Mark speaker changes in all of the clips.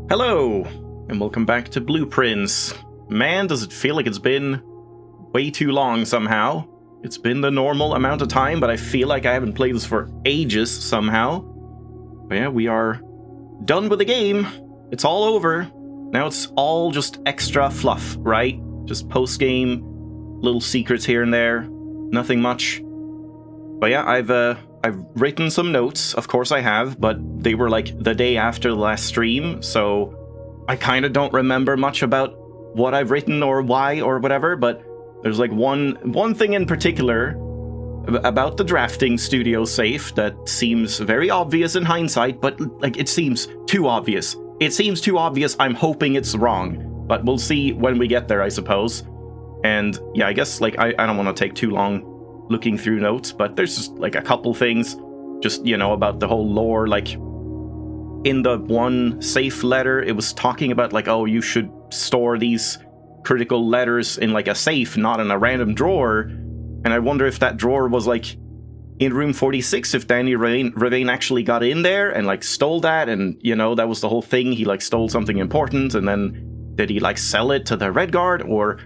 Speaker 1: Hello, and welcome back to Blueprints. Man, does it feel like it's been way too long somehow. It's been the normal amount of time, but I feel like I haven't played this for ages somehow. But yeah, we are done with the game. It's all over. Now it's all just extra fluff, right? Just post-game, little secrets here and there. Nothing much. But yeah, I've written some notes, of course I have, but they were like the day after the last stream, so I kind of don't remember much about what I've written or why or whatever, but there's like one thing in particular about the drafting studio safe that seems very obvious in hindsight, but like it seems too obvious. It seems too obvious. I'm hoping it's wrong, but we'll see when we get there, I suppose. And yeah, I guess like I don't want to take too long looking through notes, but there's just like a couple things just, you know, about the whole lore. Like in the one safe letter, it was talking about like, oh, you should store these critical letters in like a safe, not in a random drawer. And I wonder if that drawer was like in room 46, if Danny Ravane actually got in there and like stole that, and you know, that was the whole thing. He like stole something important, and then did he like sell it to the Red Guard? Or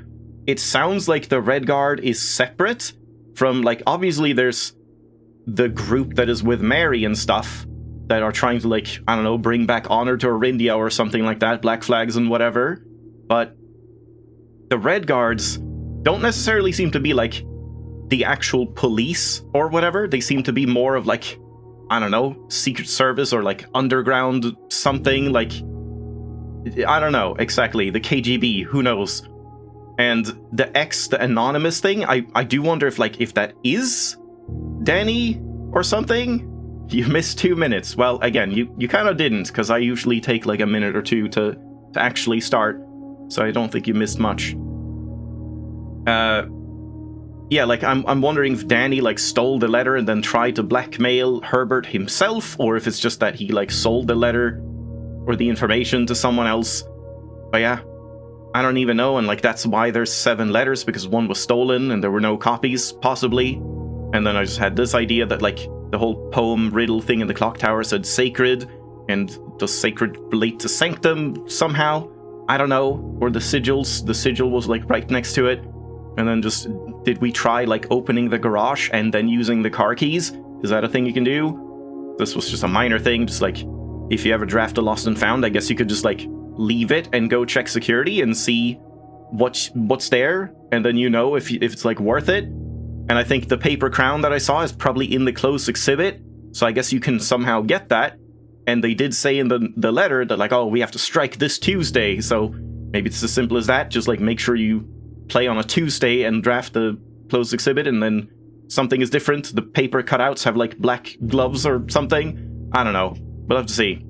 Speaker 1: it sounds like the Red Guard is separate from, like, obviously there's the group that is with Mary and stuff that are trying to, like, I don't know, bring back honor to Orindia or something like that, Black Flags and whatever. But the Red Guards don't necessarily seem to be, like, the actual police or whatever. They seem to be more of, like, I don't know, Secret Service or, like, underground something, like, I don't know exactly, the KGB, who knows. And the anonymous thing, I do wonder if, like, if that is Danny or something. You missed 2 minutes. Well, again, you kind of didn't, because I usually take, like, a minute or two to actually start. So I don't think you missed much. Yeah, like, I'm wondering if Danny, like, stole the letter and then tried to blackmail Herbert himself, or if it's just that he, like, sold the letter or the information to someone else. But yeah, I don't even know, and like that's why there's 7 letters, because one was stolen and there were no copies, possibly. And then I just had this idea that like the whole poem riddle thing in the clock tower said sacred, and does sacred relate to sanctum somehow? I don't know. Or the sigil was like right next to it. And then just, did we try like opening the garage and then using the car keys? Is that a thing you can do? This was just a minor thing, just like, if you ever draft a lost and found, I guess you could just like leave it and go check security and see what's there, and then you know if it's like worth it. And I think the paper crown that I saw is probably in the closed exhibit, so I guess you can somehow get that. And they did say in the letter that like, oh, we have to strike this Tuesday, so maybe it's as simple as that. Just like make sure you play on a Tuesday and draft the closed exhibit, and then something is different. The paper cutouts have like black gloves or something. I don't know, we'll have to see.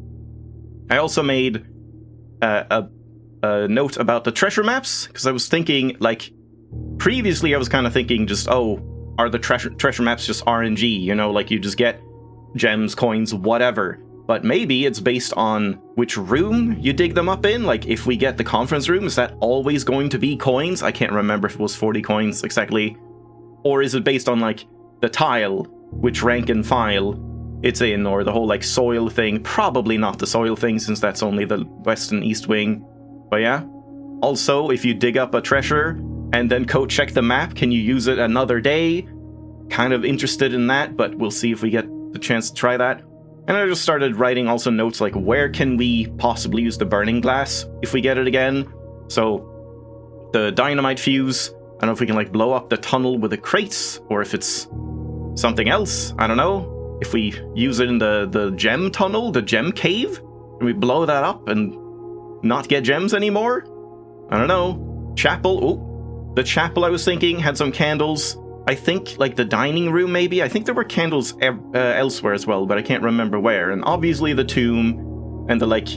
Speaker 1: I also made a note about the treasure maps, because I was thinking, like, previously I was kind of thinking just, oh, are the treasure maps just RNG, you know, like you just get gems, coins, whatever. But maybe it's based on which room you dig them up in. Like, if we get the conference room, is that always going to be coins? I can't remember if it was 40 coins exactly. Or is it based on, like, the tile, which rank and file it's in, or the whole like soil thing? Probably not the soil thing, since that's only the west and east wing. But yeah. Also, if you dig up a treasure and then code check the map, can you use it another day? Kind of interested in that, but we'll see if we get the chance to try that. And I just started writing also notes like, where can we possibly use the burning glass if we get it again? So the dynamite fuse, I don't know if we can like blow up the tunnel with the crates, or if it's something else, I don't know. If we use it in the gem tunnel, the gem cave, and we blow that up and not get gems anymore? I don't know. Chapel, oh, the chapel I was thinking had some candles. I think, like, the dining room, maybe? I think there were candles elsewhere as well, but I can't remember where. And obviously the tomb, and the, like,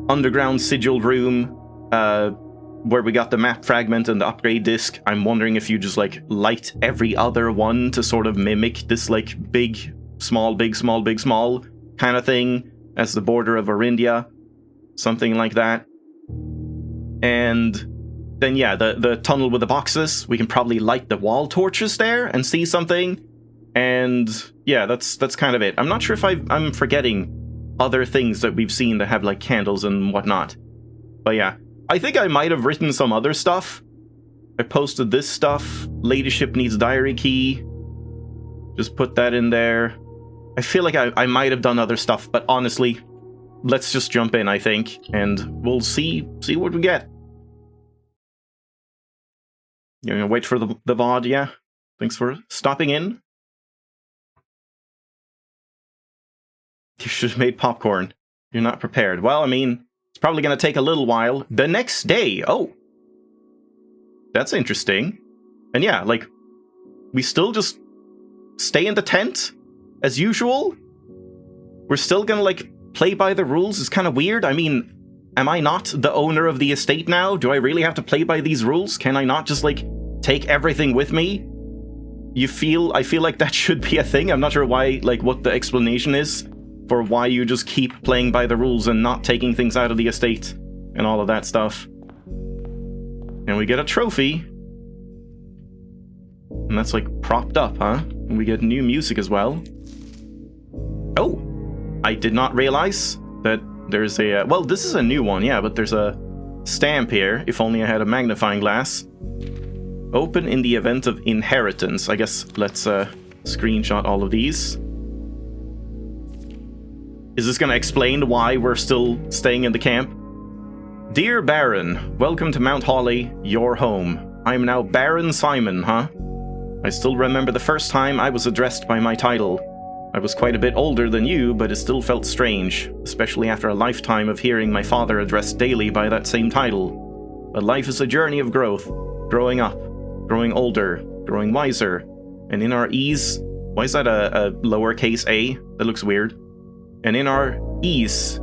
Speaker 1: underground sigil room, where we got the map fragment and the upgrade disc. I'm wondering if you just, like, light every other one to sort of mimic this, like, big, small, big, small, big, small kind of thing as the border of Orindia. Something like that. And then, yeah, the tunnel with the boxes, we can probably light the wall torches there and see something. And yeah, that's kind of it. I'm not sure if I'm forgetting other things that we've seen that have like candles and whatnot. But yeah, I think I might have written some other stuff. I posted this stuff. Ladyship needs diary key. Just put that in there. I feel like I might have done other stuff, but honestly, let's just jump in, I think, and we'll see what we get. You're gonna wait for the VOD, yeah? Thanks for stopping in. You should have made popcorn. You're not prepared. Well, I mean, it's probably gonna take a little while. The next day, oh. That's interesting. And yeah, like, we still just stay in the tent as usual? We're still gonna, like, play by the rules? It's kind of weird. I mean, am I not the owner of the estate now? Do I really have to play by these rules? Can I not just, like, take everything with me? I feel like that should be a thing. I'm not sure why, like, what the explanation is for why you just keep playing by the rules and not taking things out of the estate and all of that stuff. And we get a trophy. And that's, like, propped up, huh? And we get new music as well. Oh! I did not realize that there's a... well, this is a new one, yeah, but there's a stamp here. If only I had a magnifying glass. Open in the event of inheritance. I guess let's screenshot all of these. Is this gonna explain why we're still staying in the camp? Dear Baron, welcome to Mount Holly, your home. I am now Baron Simon, huh? I still remember the first time I was addressed by my title. I was quite a bit older than you, but it still felt strange, especially after a lifetime of hearing my father addressed daily by that same title. But life is a journey of growth, growing up, growing older, growing wiser, and in our ease... Why is that a lowercase a? That looks weird. And in our ease...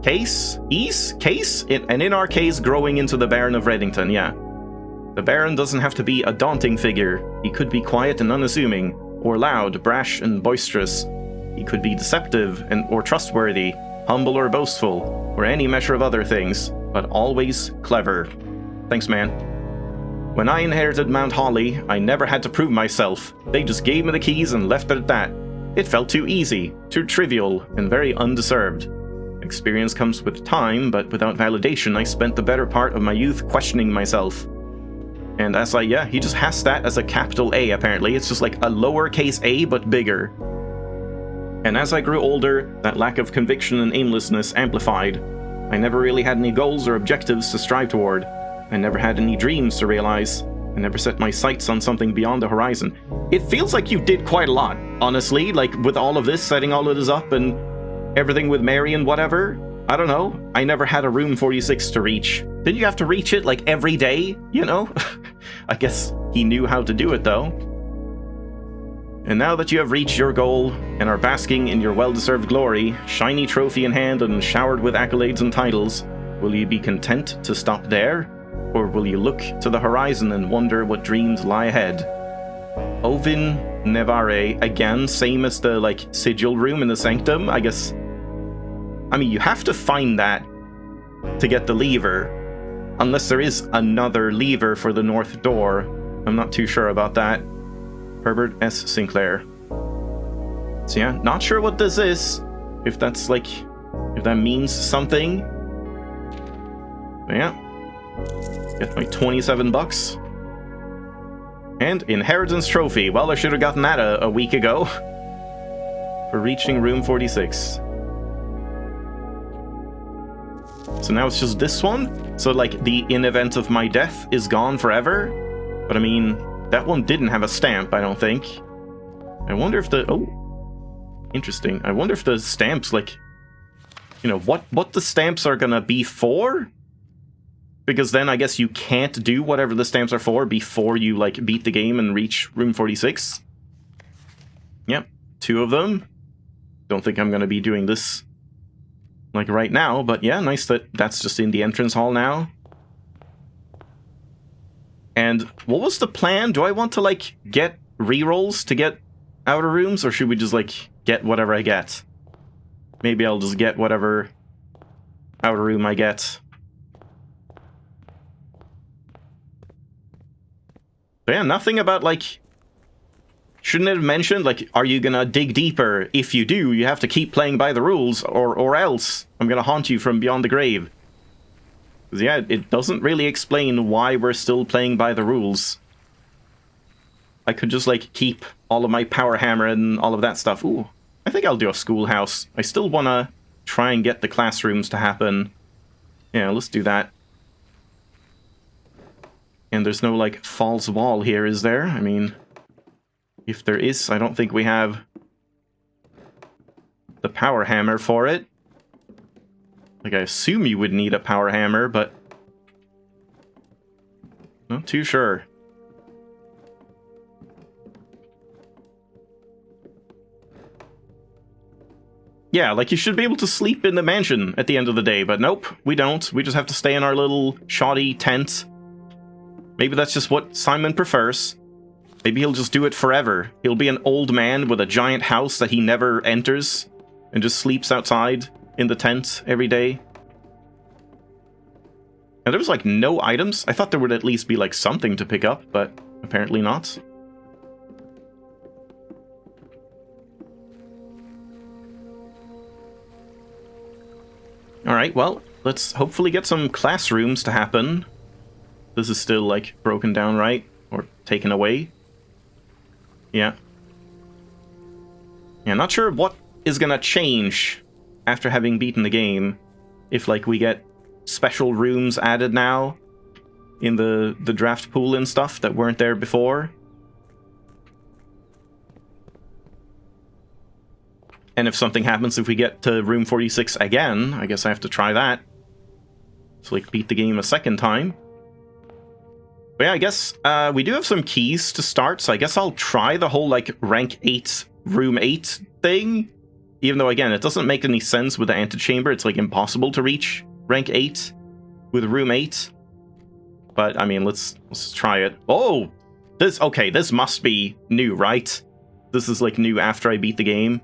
Speaker 1: Case? Ease? Case? And in our case, growing into the Baron of Reddington, yeah. The Baron doesn't have to be a daunting figure. He could be quiet and unassuming, or loud, brash, and boisterous. He could be deceptive or trustworthy, humble or boastful, or any measure of other things, but always clever. Thanks, man. When I inherited Mount Holly, I never had to prove myself. They just gave me the keys and left it at that. It felt too easy, too trivial, and very undeserved. Experience comes with time, but without validation, I spent the better part of my youth questioning myself. And as he just has that as a capital A, apparently. It's just like a lowercase a, but bigger. And as I grew older, that lack of conviction and aimlessness amplified. I never really had any goals or objectives to strive toward. I never had any dreams to realize. I never set my sights on something beyond the horizon. It feels like you did quite a lot, honestly, like with all of this, setting all of this up and everything with Mary and whatever. I don't know. I never had a room 46 to reach. Didn't you have to reach it, like, every day, you know? I guess he knew how to do it, though. And now that you have reached your goal, and are basking in your well-deserved glory, shiny trophy in hand and showered with accolades and titles, will you be content to stop there? Or will you look to the horizon and wonder what dreams lie ahead? Ovin Nevare, again, same as the, like, sigil room in the Sanctum, I guess. I mean, you have to find that to get the lever. Unless there is another lever for the north door. I'm not too sure about that. Herbert S. Sinclair. So yeah, not sure what this is. If that's like... if that means something. But yeah. Get my 27 bucks. And Inheritance Trophy. Well, I should have gotten that a week ago. For reaching room 46. So now it's just this one? So, like, the in event of my death is gone forever? But I mean, that one didn't have a stamp, I don't think. I wonder if the... oh. Interesting. I wonder if the stamps, like... you know, what the stamps are gonna be for? Because then I guess you can't do whatever the stamps are for before you, like, beat the game and reach room 46. Yep. 2 of them. Don't think I'm gonna be doing this... like right now, but yeah, nice that that's just in the entrance hall now. And what was the plan? Do I want to, like, get rerolls to get outer rooms, or should we just, like, get whatever I get? Maybe I'll just get whatever outer room I get. But yeah, nothing about, like, Shouldn't it have mentioned, like, are you gonna dig deeper? If you do, you have to keep playing by the rules, or else I'm gonna haunt you from beyond the grave. 'Cause yeah, it doesn't really explain why we're still playing by the rules. I could just, like, keep all of my power hammer and all of that stuff. Ooh, I think I'll do a schoolhouse. I still wanna try and get the classrooms to happen. Yeah, let's do that. And there's no, like, false wall here, is there? I mean, if there is, I don't think we have the power hammer for it. Like, I assume you would need a power hammer, but not too sure. Yeah, like, you should be able to sleep in the mansion at the end of the day, but nope, we don't. We just have to stay in our little shoddy tent. Maybe that's just what Simon prefers. Maybe he'll just do it forever. He'll be an old man with a giant house that he never enters and just sleeps outside in the tent every day. And there was, like, no items. I thought there would at least be, like, something to pick up, but apparently not. Alright, well, let's hopefully get some classrooms to happen. This is still, like, broken down, right? Or taken away. Yeah. Yeah, not sure what is gonna change after having beaten the game. If, like, we get special rooms added now in the draft pool and stuff that weren't there before. And if something happens if we get to room 46 again, I guess I have to try that. So, like, beat the game a second time. But yeah, I guess we do have some keys to start, so I guess I'll try the whole, like, rank 8, room 8 thing. Even though, again, it doesn't make any sense with the antechamber. It's, like, impossible to reach rank 8 with room 8. But, I mean, let's try it. Oh! This must be new, right? This is, like, new after I beat the game.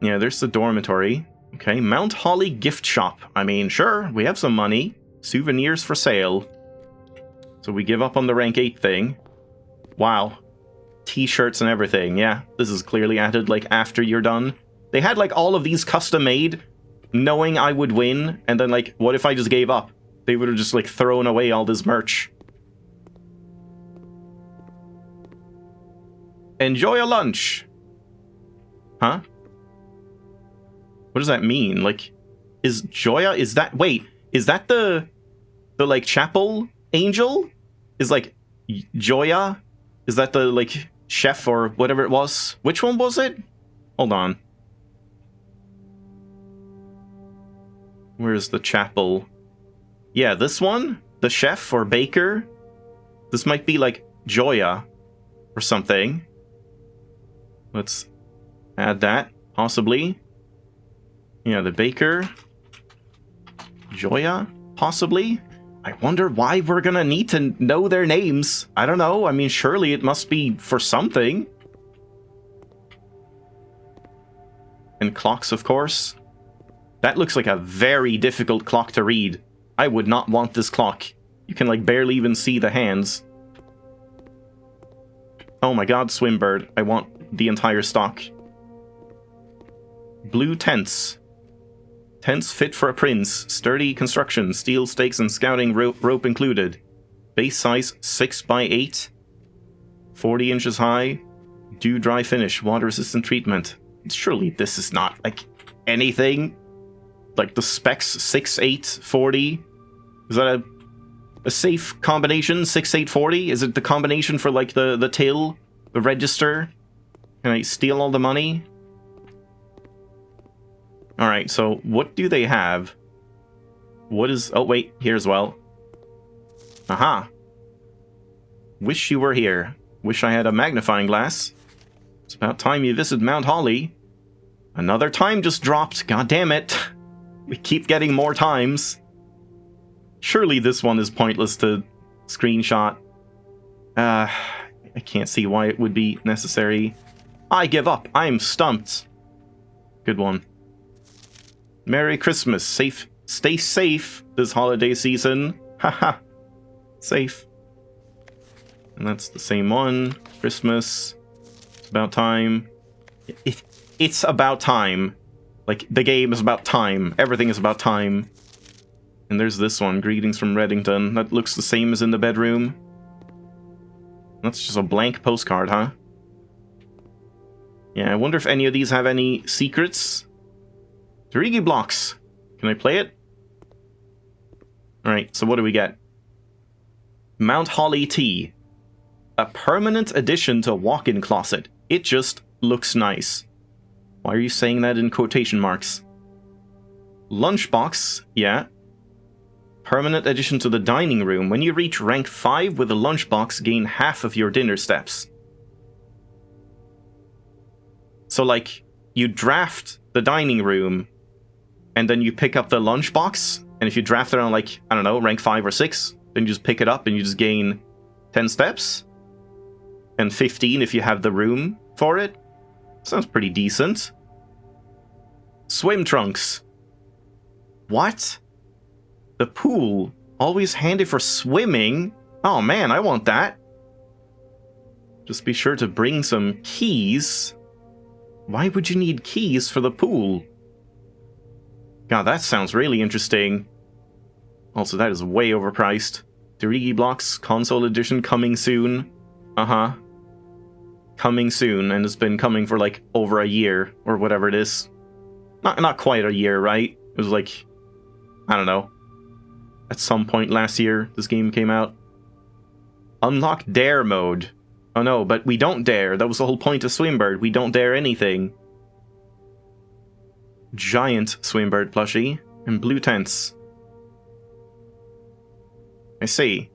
Speaker 1: Yeah, there's the dormitory. Okay, Mount Holly gift shop. I mean, sure, we have some money. Souvenirs for sale. So we give up on the rank 8 thing. Wow. T-shirts and everything, yeah. This is clearly added, like, after you're done. They had, like, all of these custom made, knowing I would win, and then, like, what if I just gave up? They would have just, like, thrown away all this merch. Enjoy a lunch! Huh? What does that mean? Like, is Joya, is that the like, chapel angel? Is, like, Joya? Is that the, like, chef or whatever it was? Which one was it? Hold on. Where's the chapel? Yeah, this one? The chef or baker? This might be, like, Joya or something. Let's add that, possibly. Yeah, the baker. Joya, possibly? I wonder why we're gonna need to know their names. I don't know. I mean, surely it must be for something. And clocks, of course. That looks like a very difficult clock to read. I would not want this clock. You can, like, barely even see the hands. Oh my god, Swimbird. I want the entire stock. Blue tents. Tents fit for a prince. Sturdy construction. Steel stakes and scouting rope included. Base size 6x8. 40 inches high. Dew dry finish. Water resistant treatment. Surely this is not, like, anything. Like, the specs 6, 8, 40. Is that a safe combination? 6, 8, 40? Is it the combination for, like, the till? The register? Can I steal all the money? Alright, so what do they have? What is... Oh, wait, here as well. Aha. Wish you were here. Wish I had a magnifying glass. It's about time you visit Mount Holly. Another time just dropped. God damn it. We keep getting more times. Surely this one is pointless to screenshot. I can't see why it would be necessary. I give up. I'm stumped. Good one. Merry Christmas. Stay safe this holiday season. Haha. Safe. And that's the same one. Christmas. About time. It's about time. Like, the game is about time. Everything is about time. And there's this one. Greetings from Reddington. That looks the same as in the bedroom. That's just a blank postcard, huh? Yeah, I wonder if any of these have any secrets. Dorigi blocks. Can I play it? Alright, so what do we get? Mount Holly Tea. A permanent addition to walk-in closet. It just looks nice. Why are you saying that in quotation marks? Lunchbox, yeah. Permanent addition to the dining room. When you reach rank 5 with a lunchbox, gain half of your dinner steps. So, like, you draft the dining room, and then you pick up the lunchbox, and if you draft it on, like, I don't know, rank 5 or 6, then you just pick it up and you just gain 10 steps? And 15 if you have the room for it? Sounds pretty decent. Swim trunks. What? The pool. Always handy for swimming? Oh man, I want that. Just be sure to bring some keys. Why would you need keys for the pool? God, that sounds really interesting. Also, that is way overpriced. Dorigi blocks, console edition coming soon. Uh-huh. Coming soon, and it's been coming for like over a year, or whatever it is. Not quite a year, right? It was like, I don't know. At some point last year, this game came out. Unlock dare mode. Oh no, but we don't dare. That was the whole point of Swimbird. We don't dare anything. Giant Swimbird plushie and blue tents. I see.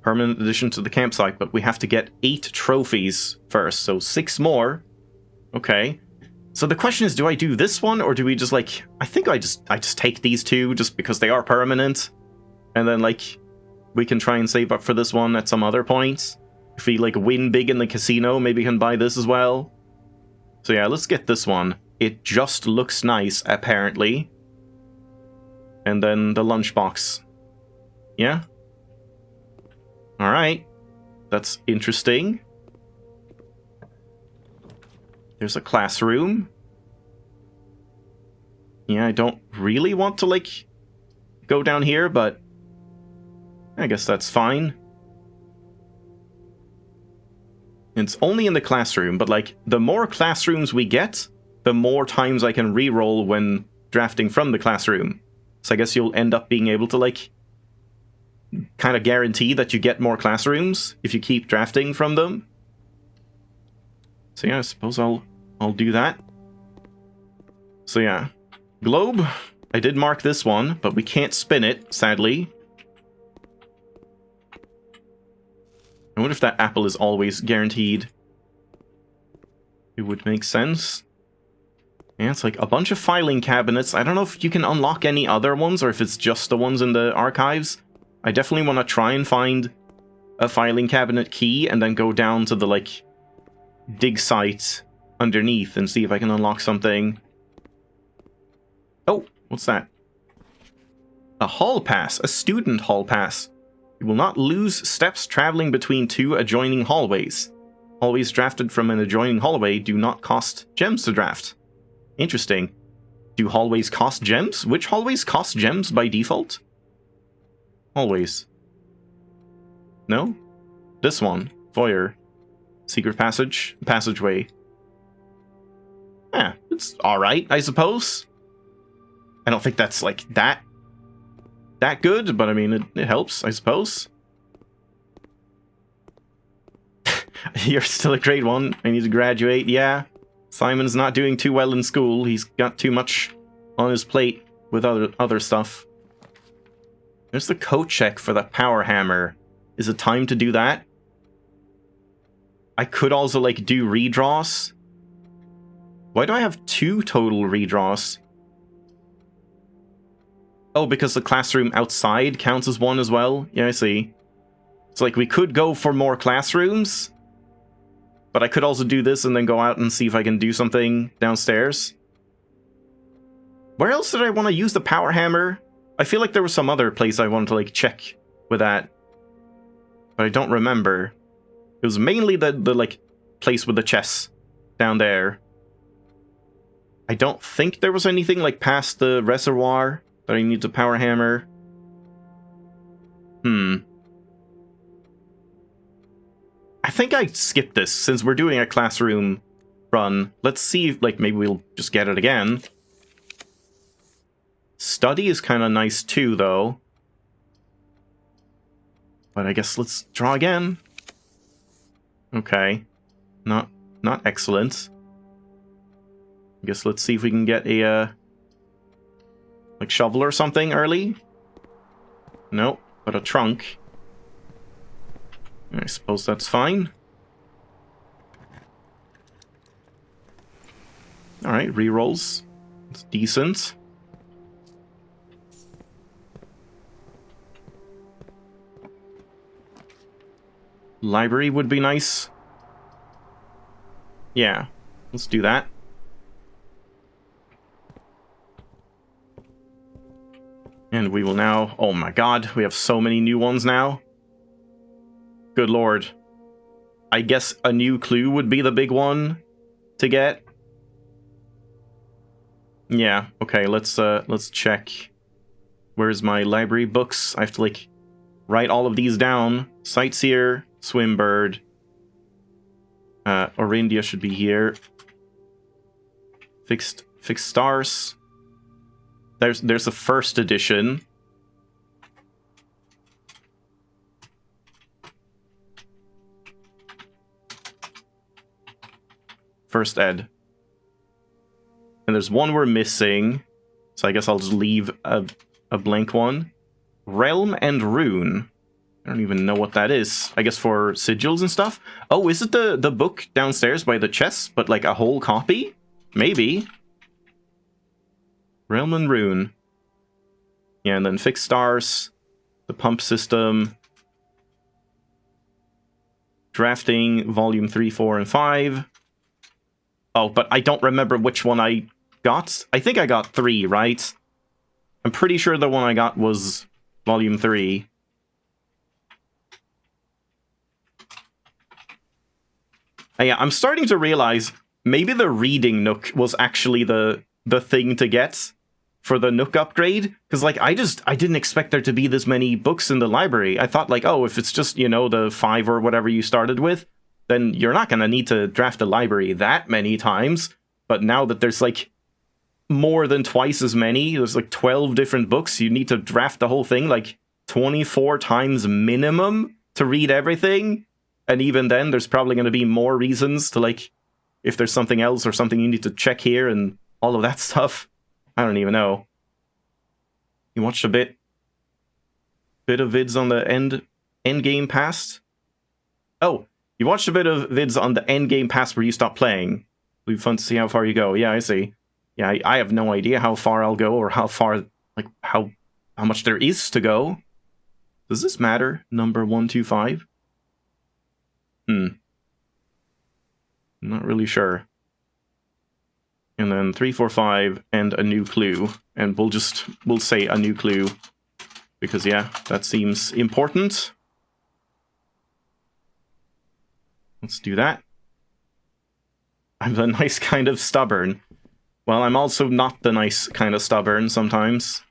Speaker 1: Permanent addition to the campsite, but we have to get 8 trophies first, so 6 more. Okay. So the question is, do I do this one, or do we just, like... I think I just take these 2, just because they are permanent. And then, like, we can try and save up for this one at some other point. If we, like, win big in the casino, maybe we can buy this as well. So yeah, let's get this one. It just looks nice, apparently. And then the lunchbox. Yeah? Alright. That's interesting. There's a classroom. Yeah, I don't really want to, like, go down here, but I guess that's fine. It's only in the classroom, but, like, the more classrooms we get, the more times I can reroll when drafting from the classroom. So I guess you'll end up being able to, like, kind of guarantee that you get more classrooms if you keep drafting from them. So yeah, I suppose I'll do that. So yeah. Globe. I did mark this one, but we can't spin it, sadly. I wonder if that apple is always guaranteed. It would make sense. Yeah, it's like a bunch of filing cabinets. I don't know if you can unlock any other ones or if it's just the ones in the archives. I definitely want to try and find a filing cabinet key and then go down to the, like, dig site underneath and see if I can unlock something. Oh, what's that? A hall pass, a student hall pass. You will not lose steps traveling between 2 adjoining hallways. Hallways drafted from an adjoining hallway do not cost gems to draft. Interesting. Do hallways cost gems? Which hallways cost gems by default? Hallways. No? This one. Foyer. Secret passage. Passageway. Yeah, it's alright, I suppose. I don't think that's, like, that good, but I mean, it helps, I suppose. You're still a grade 1. I need to graduate. Yeah. Simon's not doing too well in school. He's got too much on his plate with other stuff. There's the code check for the power hammer. Is it time to do that? I could also, like, do redraws. Why do I have 2 total redraws? Oh, because the classroom outside counts as 1 as well? Yeah, I see. It's like we could go for more classrooms, but I could also do this and then go out and see if I can do something downstairs. Where else did I want to use the power hammer? I feel like there was some other place I wanted to, like, check with that, but I don't remember. It was mainly the like, place with the chests down there. I don't think there was anything like past the reservoir that I need to power hammer. I think I skipped this since we're doing a classroom run. Let's see if, like, maybe we'll just get it again. Study is kind of nice too, though. But I guess let's draw again. Okay. Not excellent. I guess let's see if we can get a, like, shovel or something early. Nope, but a trunk. I suppose that's fine. Alright, rerolls. It's decent. Library would be nice. Yeah, let's do that. And we will now... Oh my god, we have so many new ones now. Good lord. I guess a new clue would be the big one to get. Yeah, okay, let's check. Where's my library books? I have to, like, write all of these down. Sightseer, Swimbird. Orindia should be here. Fixed Stars. There's a first edition. First ed. And there's one we're missing. So I guess I'll just leave a blank one. Realm and Rune. I don't even know what that is. I guess for sigils and stuff? Oh, is it the book downstairs by the chest, but like a whole copy? Maybe. Realm and Rune. Yeah, and then Fixed Stars. The pump system. Drafting, volume 3, 4, and 5. Oh, but I don't remember which one I got. I think I got 3, right? I'm pretty sure the one I got was volume 3. Yeah, I'm starting to realize maybe the reading nook was actually the thing to get for the nook upgrade. Because, like, I didn't expect there to be this many books in the library. I thought, like, oh, if it's just, you know, the 5 or whatever you started with, then you're not going to need to draft the library that many times. But now that there's, like, more than twice as many, there's, like, 12 different books, you need to draft the whole thing, like, 24 times minimum to read everything. And even then, there's probably going to be more reasons to, like, if there's something else or something you need to check here and all of that stuff. I don't even know. You watched a bit of vids on the end game past? Oh, you watched a bit of vids on the end game past where you stopped playing. It'll be fun to see how far you go. Yeah, I see. Yeah, I have no idea how far I'll go or how far, like, how much there is to go. Does this matter? Number 125? Not really sure. And then 3, 4, 5 and a new clue. And we'll say a new clue. Because, yeah, that seems important. Let's do that. I'm the nice kind of stubborn. Well, I'm also not the nice kind of stubborn sometimes.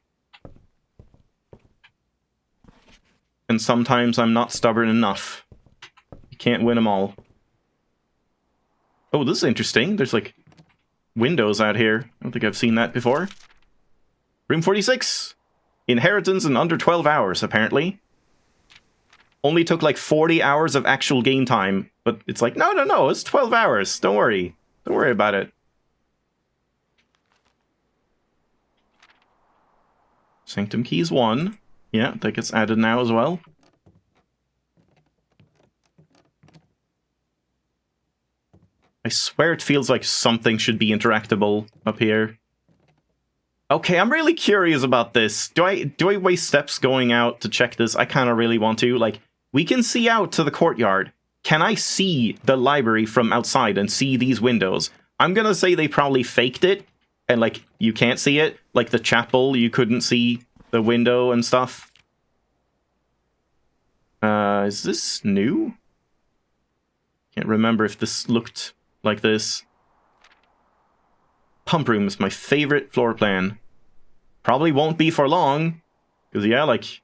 Speaker 1: And sometimes I'm not stubborn enough. You can't win them all. Oh, this is interesting. There's, like, windows out here. I don't think I've seen that before. Room 46. Inheritance in under 12 hours, apparently. Only took, like, 40 hours of actual game time. But it's like, no, it's 12 hours. Don't worry. Don't worry about it. Sanctum Keys 1. Yeah, that gets added now as well. I swear it feels like something should be interactable up here. Okay, I'm really curious about this. Do I waste steps going out to check this? I kind of really want to. Like, we can see out to the courtyard. Can I see the library from outside and see these windows? I'm gonna say they probably faked it, and, like, you can't see it. Like the chapel, you couldn't see the window and stuff. Is this new? Can't remember if this looked like this. Pump room is my favorite floor plan. Probably won't be for long. Because, yeah, like,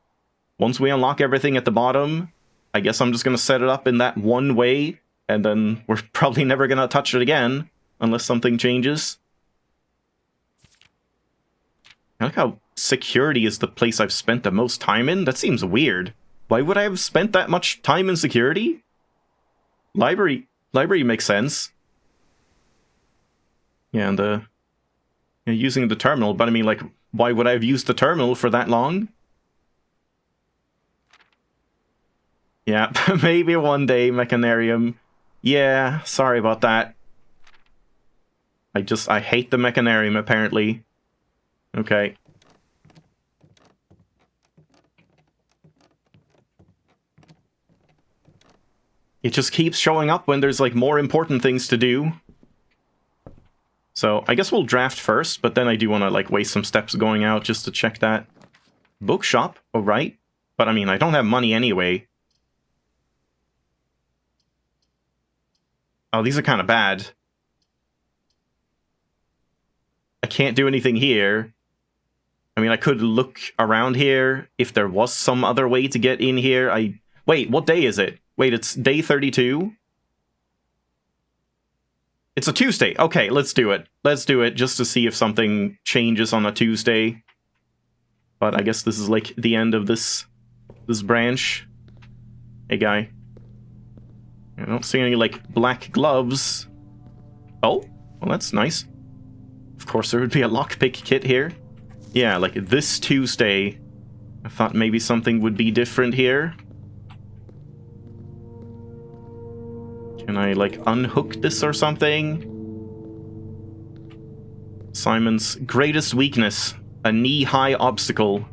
Speaker 1: once we unlock everything at the bottom, I guess I'm just going to set it up in that one way, and then we're probably never going to touch it again, unless something changes. I like how security is the place I've spent the most time in. That seems weird. Why would I have spent that much time in security? Library makes sense. Yeah, and using the terminal, but I mean, like, why would I have used the terminal for that long? Yeah, maybe one day, Mechanarium. Yeah, sorry about that. I hate the Mechanarium, apparently. Okay. It just keeps showing up when there's, like, more important things to do. So, I guess we'll draft first, but then I do want to, like, waste some steps going out just to check that. Bookshop, alright. But, I mean, I don't have money anyway. Oh, these are kind of bad. I can't do anything here. I mean, I could look around here if there was some other way to get in here. Wait, what day is it? Wait, it's day 32? It's a Tuesday. Okay, let's do it. Let's do it just to see if something changes on a Tuesday. But I guess this is like the end of this branch. Hey, guy. I don't see any, like, black gloves. Oh, well, that's nice. Of course, there would be a lockpick kit here. Yeah, like, this Tuesday. I thought maybe something would be different here. Can I, like, unhook this or something? Simon's greatest weakness. A knee-high obstacle.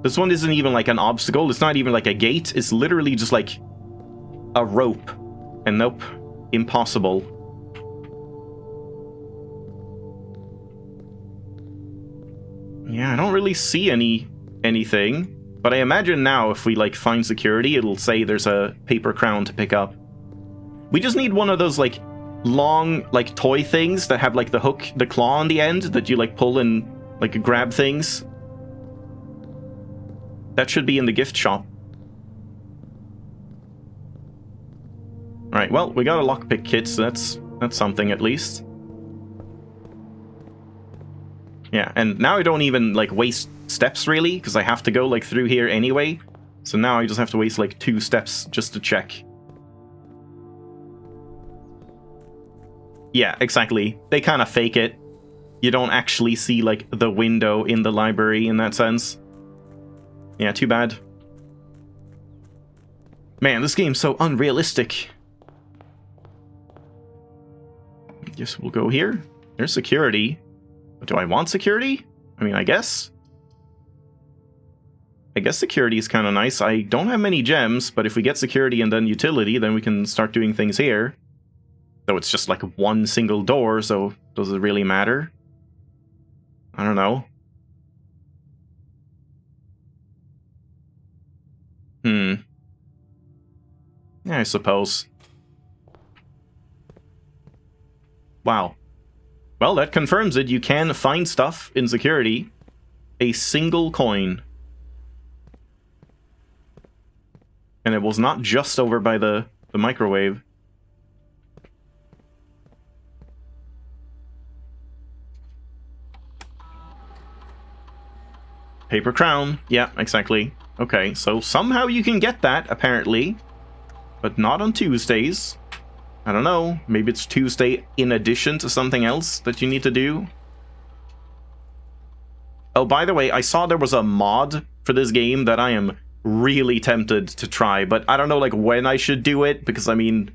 Speaker 1: This one isn't even, like, an obstacle. It's not even, like, a gate. It's literally just, like, a rope. And nope. Impossible. Yeah, I don't really see anything. But I imagine now if we, like, find security, it'll say there's a paper crown to pick up. We just need one of those, like, long, like, toy things that have, like, the hook, the claw on the end that you, like, pull and, like, grab things. That should be in the gift shop. Alright, well, we got a lockpick kit, so that's something at least. Yeah, and now I don't even, like, waste steps, really, because I have to go, like, through here anyway. So now I just have to waste, like, 2 steps just to check. Yeah, exactly. They kind of fake it. You don't actually see, like, the window in the library in that sense. Yeah, too bad. Man, this game's so unrealistic. Guess we'll go here. There's security. But do I want security? I mean, I guess. I guess security is kind of nice. I don't have many gems, but if we get security and then utility, then we can start doing things here. Though it's just like one single door, so does it really matter? I don't know. Yeah, I suppose. Wow. Well, that confirms it. You can find stuff in security. A single coin. And it was not just over by the microwave. Paper crown. Yeah, exactly. Okay, so somehow you can get that, apparently. But not on Tuesdays. I don't know. Maybe it's Tuesday in addition to something else that you need to do. Oh, by the way, I saw there was a mod for this game that I am really tempted to try. But I don't know, like, when I should do it. Because, I mean,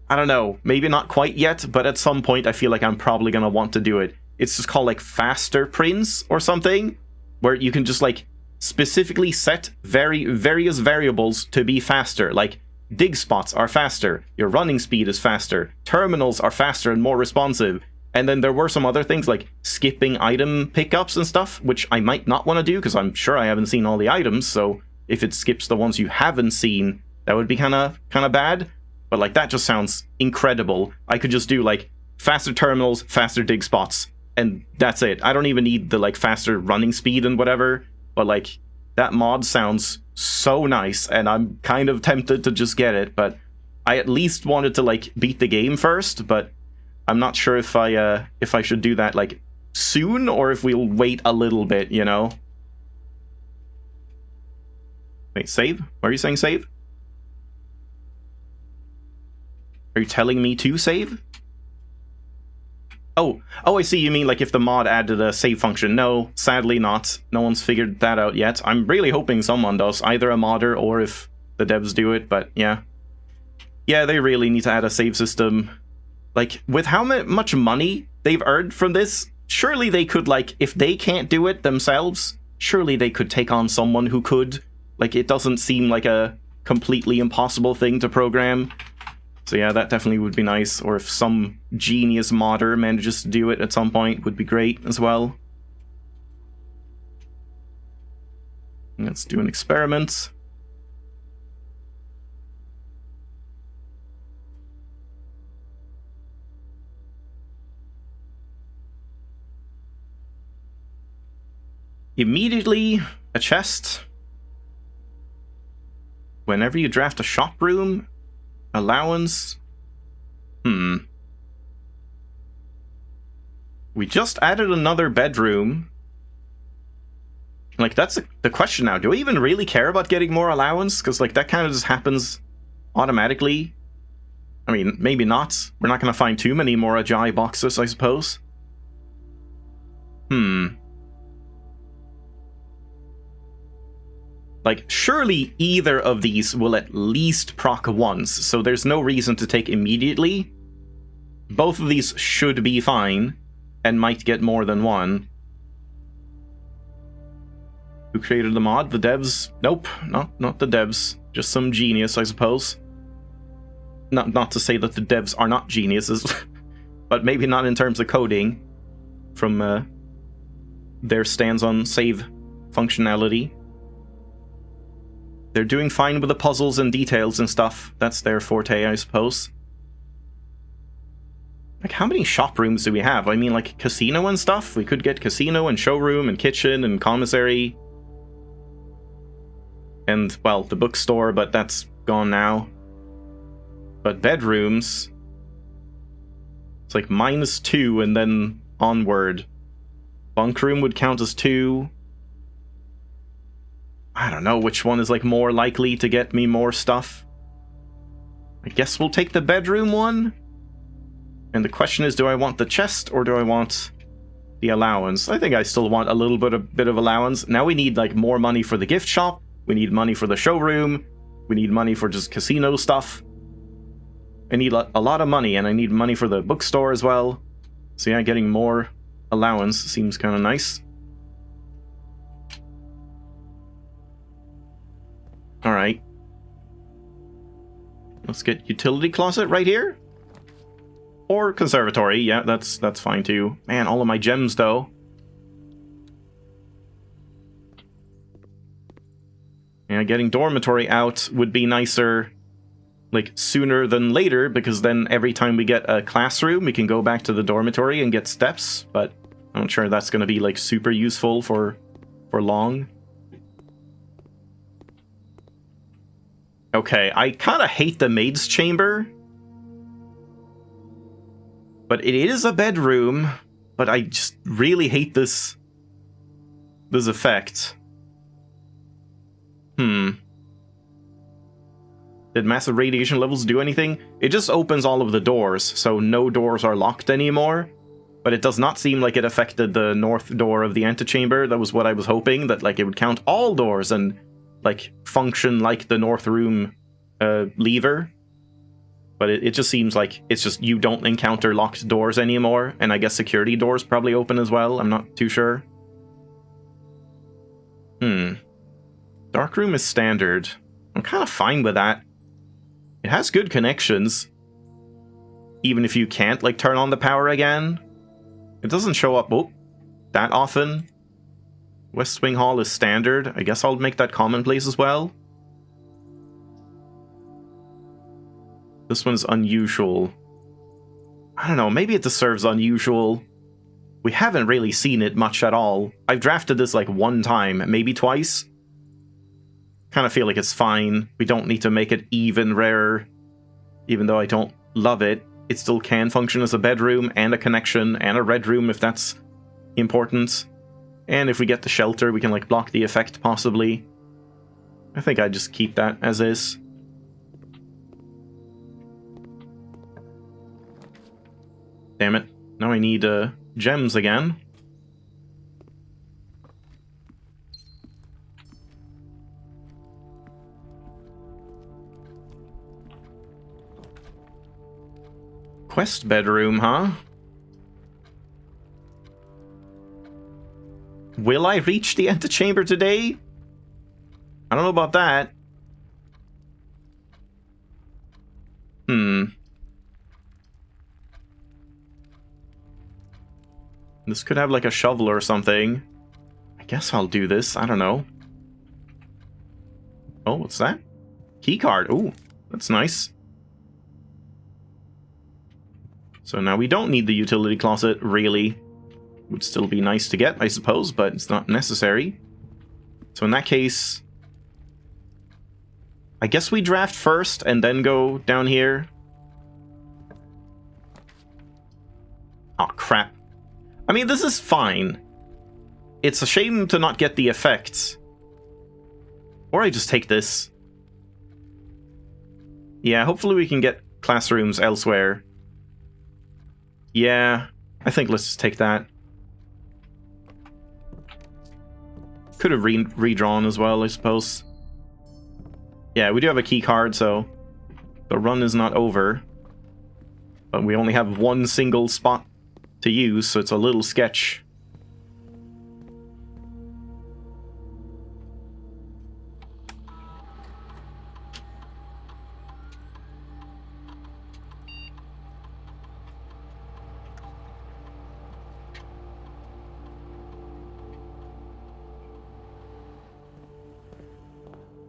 Speaker 1: I don't know. Maybe not quite yet. But at some point, I feel like I'm probably going to want to do it. It's just called, like, Faster Prints or something. Where you can just, like, specifically set various variables to be faster. Like, dig spots are faster, your running speed is faster, terminals are faster and more responsive. And then there were some other things like skipping item pickups and stuff, which I might not want to do because I'm sure I haven't seen all the items, so if it skips the ones you haven't seen, That would be kind of bad. But like that just sounds incredible. I could just do like faster terminals, faster dig spots, and that's it. I don't even need the like faster running speed and whatever. But like that mod sounds so nice, and I'm kind of tempted to just get it. But I at least wanted to like beat the game first. But I'm not sure if I should do that like soon or if we'll wait a little bit. You know. Wait, save? Why are you saying save? Are you telling me to save? Oh, I see. You mean like if the mod added a save function. No, sadly not. No one's figured that out yet. I'm really hoping someone does, either a modder or if the devs do it, but yeah. Yeah, they really need to add a save system. Like, with how much money they've earned from this, surely they could, like, if they can't do it themselves, surely they could take on someone who could. Like, it doesn't seem like a completely impossible thing to program. So yeah, that definitely would be nice. Or if some genius modder manages to do it at some point, would be great as well. Let's do an experiment. Immediately, a chest. Whenever you draft a shop room, allowance. We just added another bedroom. Like, that's the question now. Do we even really care about getting more allowance? Because, like, that kind of just happens automatically. I mean, maybe not. We're not going to find too many more Ajay boxes, I suppose. Like, surely either of these will at least proc once, so there's no reason to take immediately. Both of these should be fine, and might get more than one. Who created the mod? The devs? Nope, not the devs. Just some genius, I suppose. Not to say that the devs are not geniuses, but maybe not in terms of coding, from their stance on save functionality. They're doing fine with the puzzles and details and stuff. That's their forte, I suppose. Like, how many shop rooms do we have? I mean, like, casino and stuff? We could get casino and showroom and kitchen and commissary. And, well, the bookstore, but that's gone now. But bedrooms... It's like -2 and then onward. Bunk room would count as 2. I don't know which one is like more likely to get me more stuff. I guess we'll take the bedroom one. And the question is, do I want the chest or do I want the allowance? I think I still want a little bit of allowance. Now we need like more money for the gift shop. We need money for the showroom. We need money for just casino stuff. I need a lot of money, and I need money for the bookstore as well. So yeah, getting more allowance seems kind of nice. Alright. Let's get utility closet right here. Or conservatory, yeah, that's fine too. Man, all of my gems though. Yeah, getting dormitory out would be nicer, like, sooner than later, because then every time we get a classroom, we can go back to the dormitory and get steps, but I'm not sure that's going to be, like, super useful for long. Okay, I kind of hate the maid's chamber. But it is a bedroom, but I just really hate this effect. Did massive radiation levels do anything? It just opens all of the doors, so no doors are locked anymore. But it does not seem like it affected the north door of the antechamber. That was what I was hoping, that like it would count all doors and like function like the north room lever. But it just seems like it's just you don't encounter locked doors anymore, and I guess security doors probably open as well. I'm not too sure. Dark room is standard. I'm kind of fine with that. It has good connections. Even if you can't, like, turn on the power again. It doesn't show up that often. West Wing Hall is standard. I guess I'll make that commonplace as well. This one's unusual. I don't know, maybe it deserves unusual. We haven't really seen it much at all. I've drafted this like one time, maybe twice. Kind of feel like it's fine. We don't need to make it even rarer. Even though I don't love it, it still can function as a bedroom and a connection and a red room if that's important. And if we get the shelter, we can like block the effect possibly. I think I'd just keep that as is. Damn it. Now I need gems again. Quest bedroom, huh? Will I reach the antechamber today? I don't know about that. This could have like a shovel or something. I guess I'll do this. I don't know. Oh, what's that? Keycard. Ooh, that's nice. So now we don't need the utility closet, really. Would still be nice to get, I suppose, but it's not necessary. So in that case, I guess we draft first and then go down here. Oh, crap. I mean, this is fine. It's a shame to not get the effects. Or I just take this. Yeah, hopefully we can get classrooms elsewhere. Yeah, I think let's just take that. Could have redrawn as well, I suppose. Yeah, we do have a key card, so the run is not over. But we only have one single spot to use, so it's a little sketch.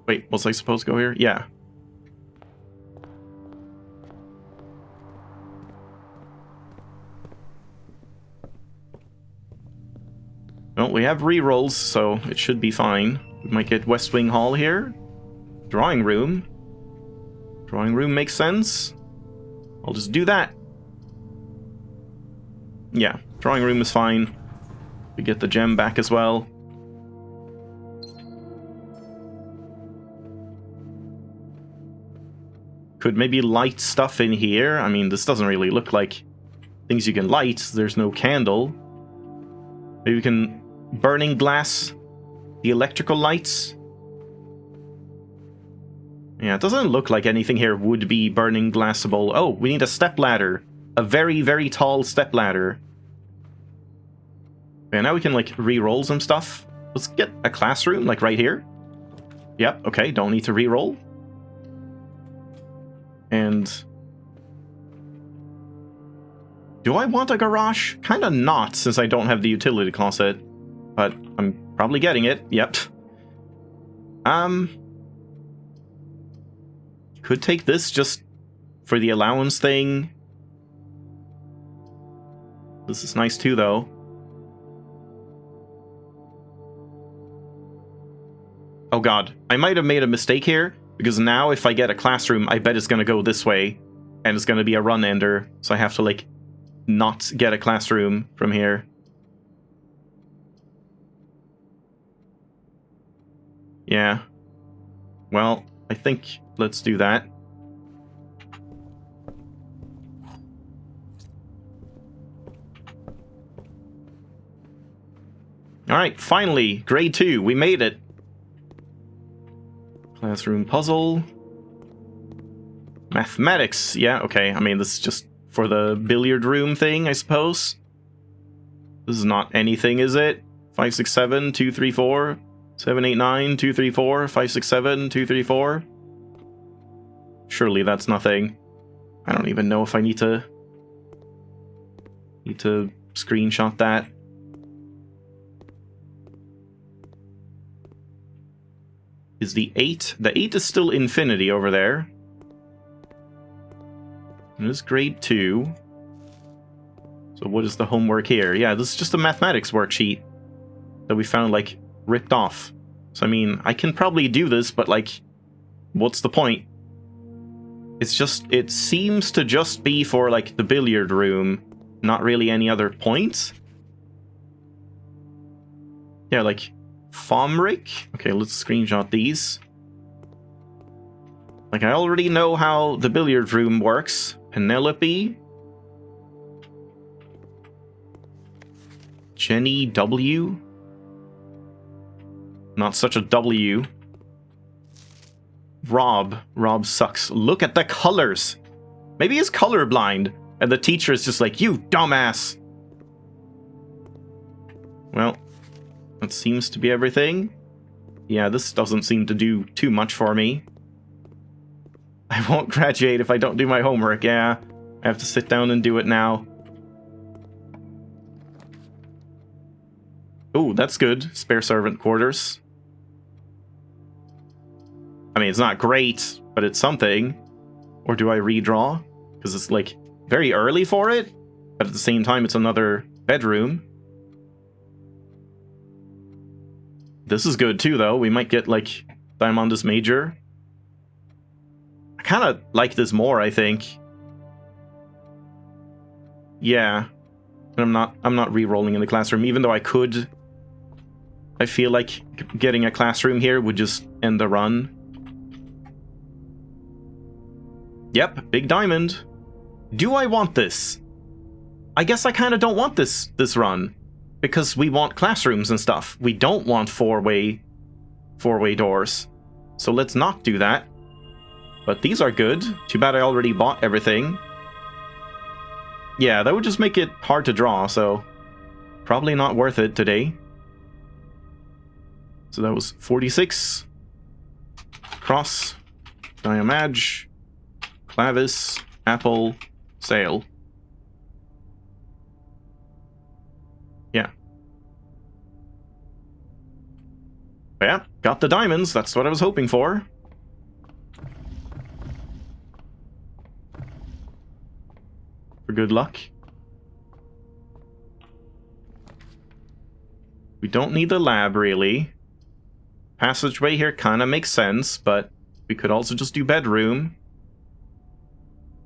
Speaker 1: Wait, was I supposed to go here? Yeah. Well, we have rerolls, so it should be fine. We might get West Wing Hall here. Drawing room. Drawing room makes sense. I'll just do that. Yeah, drawing room is fine. We get the gem back as well. Could maybe light stuff in here. I mean, this doesn't really look like things you can light. There's no candle. Maybe we can burning glass the electrical lights. Yeah, it doesn't look like anything here would be burning glassable. Oh, we need a step ladder. A very, very tall step ladder. Yeah, now we can, like, re-roll some stuff. Let's get a classroom, like, right here. Yep, okay, don't need to re-roll. And do I want a garage? Kind of not, since I don't have the utility closet. But I'm probably getting it. Yep. Could take this just for the allowance thing. This is nice too, though. Oh god, I might have made a mistake here. Because now if I get a classroom, I bet it's going to go this way. And it's going to be a run ender. So I have to, like, not get a classroom from here. Yeah. Well, I think let's do that. Alright, finally, grade 2, we made it. Classroom puzzle. Mathematics, yeah, okay. I mean, this is just for the billiard room thing, I suppose. This is not anything, is it? 5, 6, 7, 2, 3, 4, 7, 8, 9, 2, 3, 4, 5, 6, 7, 2, 3, 4. Surely that's nothing. I don't even know if I need to screenshot that. Is the 8? The 8 is still infinity over there. It is grade 2. So what is the homework here? Yeah, this is just a mathematics worksheet that we found, like, ripped off. So, I mean, I can probably do this, but, like, what's the point? It's just, it seems to just be for, like, the billiard room, not really any other points. Yeah, like, Fomric? Okay, let's screenshot these. Like, I already know how the billiard room works. Penelope. Jenny W. Not such a W. Rob. Rob sucks. Look at the colors. Maybe he's colorblind. And the teacher is just like, you dumbass. Well, that seems to be everything. Yeah, this doesn't seem to do too much for me. I won't graduate if I don't do my homework. Yeah, I have to sit down and do it now. Oh, that's good. Spare servant quarters. I mean, it's not great, but it's something. Or do I redraw? Because it's, like, very early for it, but at the same time, it's another bedroom. This is good, too, though. We might get, like, Diamondus Major. I kind of like this more, I think. Yeah. And I'm not re-rolling in the classroom, even though I could. I feel like getting a classroom here would just end the run. Yep, big diamond. Do I want this? I guess I kind of don't want this run. Because we want classrooms and stuff. We don't want four-way doors. So let's not do that. But these are good. Too bad I already bought everything. Yeah, that would just make it hard to draw, so probably not worth it today. So that was 46. Cross. Diamage. Clavis. Apple. Sail. Yeah. Yeah, got the diamonds. That's what I was hoping for. For good luck. We don't need the lab, really. Passageway here kind of makes sense, but we could also just do bedroom.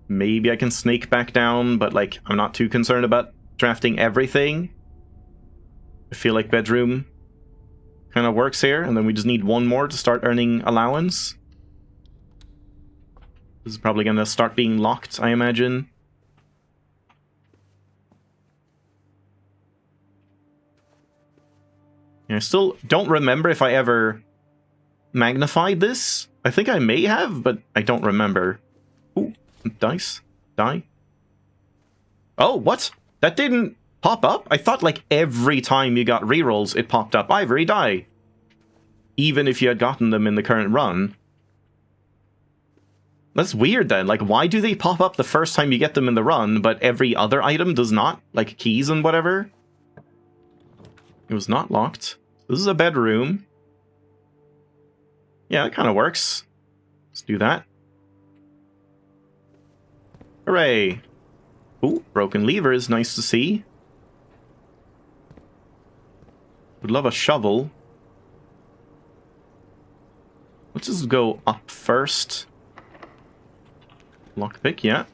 Speaker 1: Maybe I can snake back down, but, like, I'm not too concerned about drafting everything. I feel like bedroom kind of works here, and then we just need one more to start earning allowance. This is probably going to start being locked, I imagine. I still don't remember if I ever magnified this. I think I may have, but I don't remember. Ooh, dice. Die. Oh, what? That didn't pop up? I thought, like, every time you got rerolls, it popped up. Ivory, die. Even if you had gotten them in the current run. That's weird, then. Like, why do they pop up the first time you get them in the run, but every other item does not? Like, keys and whatever? It was not locked. This is a bedroom. Yeah, it kind of works. Let's do that. Hooray! Ooh, broken levers, nice to see. Would love a shovel. Let's just go up first. Lockpick, yeah.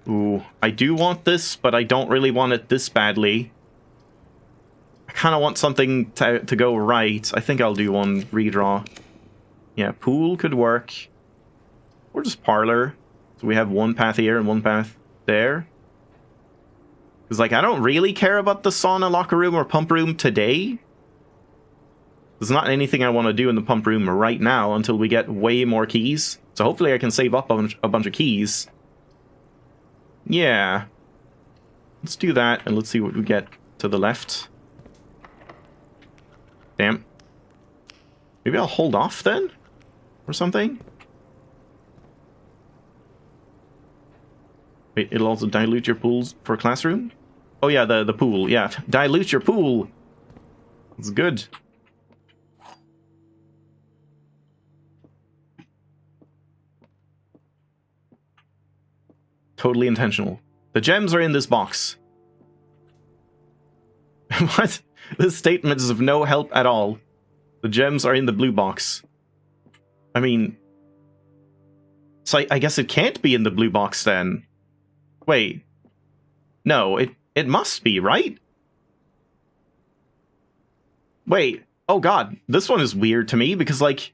Speaker 1: Ooh, I do want this, but I don't really want it this badly. I kind of want something to go right. I think I'll do one redraw. Yeah, pool could work. Or just parlor. So we have one path here and one path there. Because, like, I don't really care about the sauna locker room or pump room today. There's not anything I want to do in the pump room right now until we get way more keys. So hopefully I can save up a bunch of keys. Yeah. Let's do that, and let's see what we get to the left. Damn. Maybe I'll hold off then? Or something? Wait, it'll also dilute your pools for classroom? Oh yeah, the pool, yeah. Dilute your pool! It's good. totally intentional. The gems are in this box. What? This statement is of no help at all. The gems are in the blue box. I mean... So I guess it can't be in the blue box then. Wait. No, it must be, right? Wait. Oh god, this one is weird to me because, like...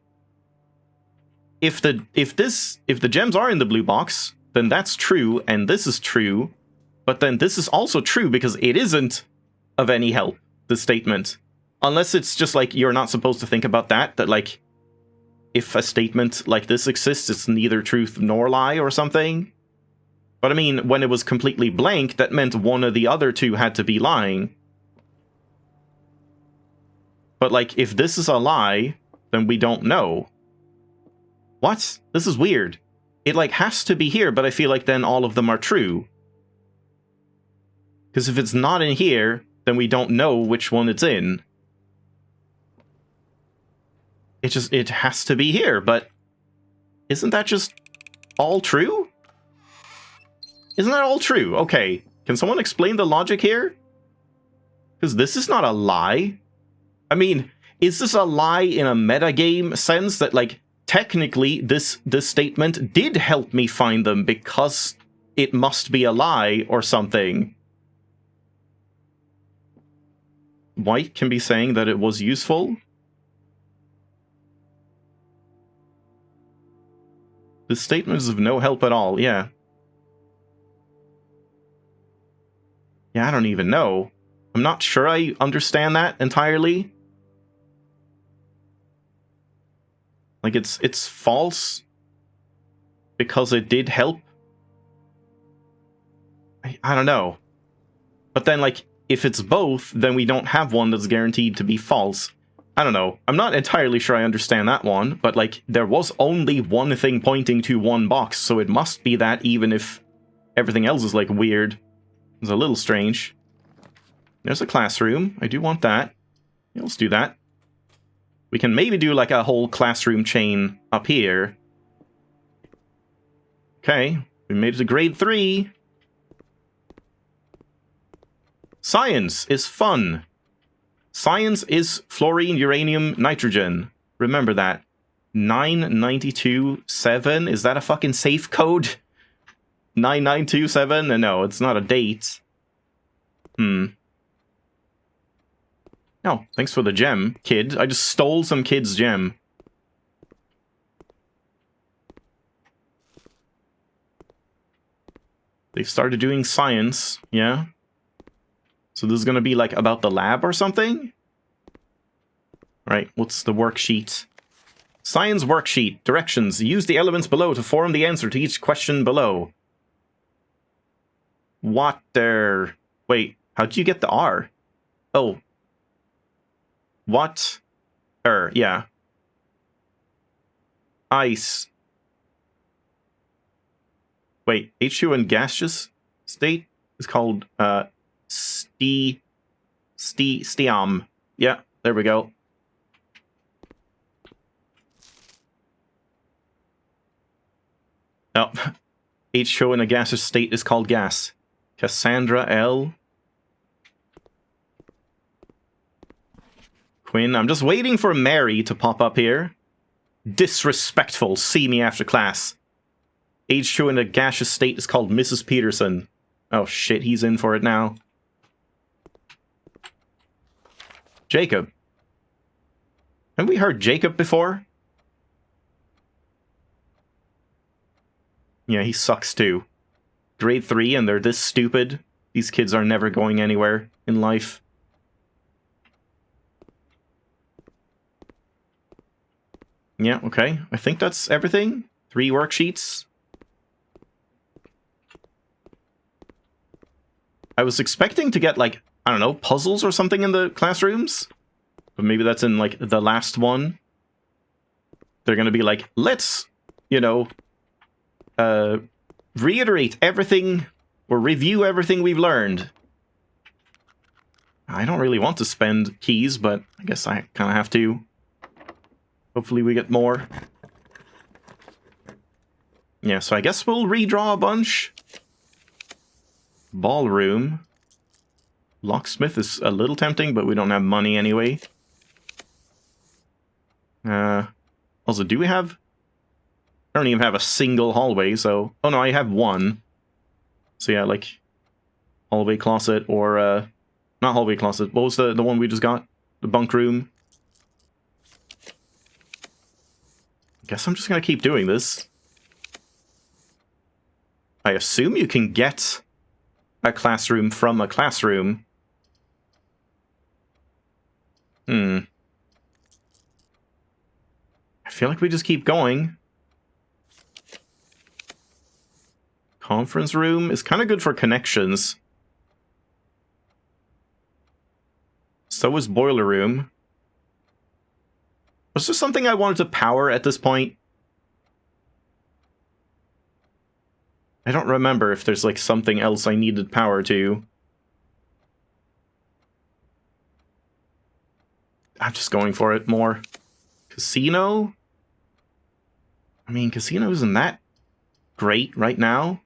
Speaker 1: If the gems are in the blue box, then that's true, and this is true. But then this is also true because it isn't of any help, this statement. Unless it's just like, you're not supposed to think about that, like, if a statement like this exists, it's neither truth nor lie or something. But I mean, when it was completely blank, that meant one of the other two had to be lying. But like, if this is a lie, then we don't know. What? This is weird. It like has to be here, but I feel like then all of them are true. Because if it's not in here, then we don't know which one it's in. It has to be here, but isn't that just all true? Isn't that all true? Okay, can someone explain the logic here? Because this is not a lie. I mean, is this a lie in a metagame sense that, like, technically this statement did help me find them because it must be a lie or something? White can be saying that it was useful. This statement is of no help at all, yeah. Yeah, I don't even know. I'm not sure I understand that entirely. Like, it's false because it did help. I don't know. But then, like, if it's both, then we don't have one that's guaranteed to be false. I don't know. I'm not entirely sure I understand that one, but, like, there was only one thing pointing to one box, so it must be that even if everything else is, like, weird. It's a little strange. There's a classroom. I do want that. Yeah, let's do that. We can maybe do, like, a whole classroom chain up here. Okay, we made it to grade 3. Science is fun. Science is fluorine, uranium, nitrogen. Remember that. 9927? Is that a fucking safe code? 9927? No, it's not a date. Oh, thanks for the gem, kid. I just stole some kid's gem. They've started doing science, yeah? So this is gonna be, like, about the lab or something? Alright, what's the worksheet? Science worksheet. Directions. Use the elements below to form the answer to each question below. Water. Wait, how'd you get the R? Oh. What? Yeah. Ice. Wait, H2 in gaseous state is called, Steam. Yeah, there we go. Oh, H2 in a gaseous state is called gas. Cassandra L. Quinn, I'm just waiting for Mary to pop up here. Disrespectful, see me after class. H2 in a gaseous state is called Mrs. Peterson. Oh shit, he's in for it now. Jacob. Haven't we heard Jacob before? Yeah, he sucks too. Grade 3 and they're this stupid. These kids are never going anywhere in life. Yeah, okay. I think that's everything. 3 worksheets. I was expecting to get, like, I don't know, puzzles or something in the classrooms. But maybe that's in, like, the last one. They're gonna be like, let's, you know, reiterate everything, or review everything we've learned. I don't really want to spend keys, but I guess I kind of have to. Hopefully we get more. Yeah, so I guess we'll redraw a bunch. Ballroom. Locksmith is a little tempting, but we don't have money anyway. Also, do we have... I don't even have a single hallway, so... Oh no, I have one. So yeah, like... Hallway closet, or, not hallway closet. What was the one we just got? The bunk room? Guess I'm just gonna keep doing this. I assume you can get a classroom from a classroom. I feel like we just keep going. Conference room is kind of good for connections. So is boiler room. Was there something I wanted to power at this point? I don't remember if there's like something else I needed power to. I'm just going for it more. Casino? I mean, casino isn't that great right now.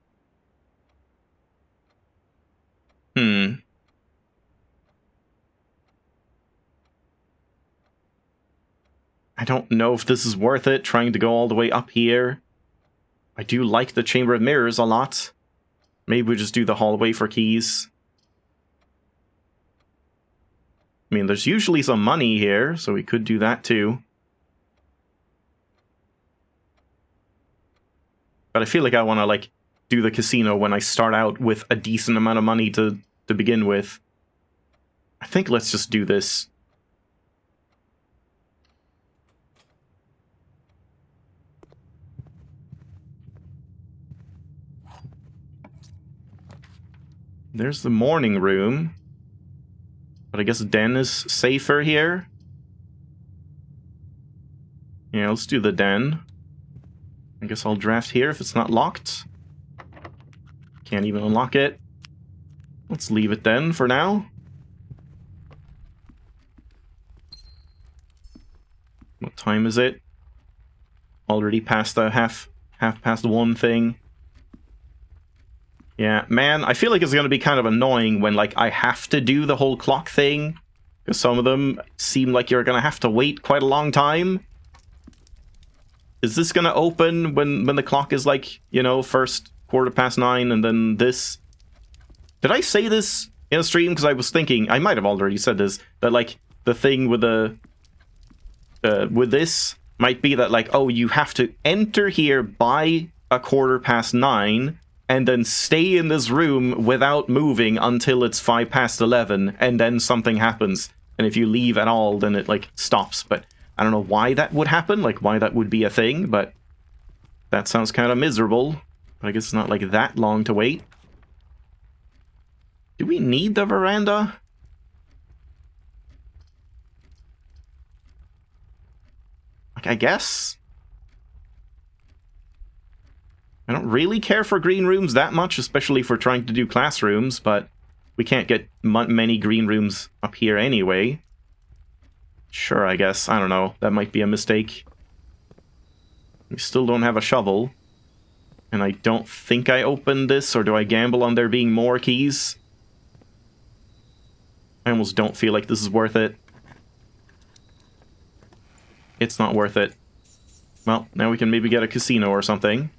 Speaker 1: I don't know if this is worth it, trying to go all the way up here. I do like the Chamber of Mirrors a lot. Maybe we just do the hallway for keys. I mean, there's usually some money here, so we could do that too. But I feel like I want to, like, do the casino when I start out with a decent amount of money to begin with. I think let's just do this. There's the morning room. But I guess den is safer here. Yeah, let's do the den. I guess I'll draft here if it's not locked. Can't even unlock it. Let's leave it then for now. What time is it? Already past the half past one thing. Yeah, man, I feel like it's going to be kind of annoying when, like, I have to do the whole clock thing. Because some of them seem like you're going to have to wait quite a long time. Is this going to open when the clock is, like, you know, first 9:15 and then this? Did I say this in a stream? Because I was thinking, I might have already said this, that, like, the thing with the... with this might be that, like, oh, you have to enter here by 9:15... and then stay in this room without moving until it's 11:05, and then something happens. And if you leave at all, then it, like, stops. But I don't know why that would happen, like, why that would be a thing, but that sounds kind of miserable. But I guess it's not, like, that long to wait. Do we need the veranda? Like, I guess... I don't really care for green rooms that much, especially for trying to do classrooms, but we can't get many green rooms up here anyway. Sure, I guess. I don't know. That might be a mistake. We still don't have a shovel. And I don't think I opened this, or do I gamble on there being more keys? I almost don't feel like this is worth it. It's not worth it. Well, now we can maybe get a casino or something.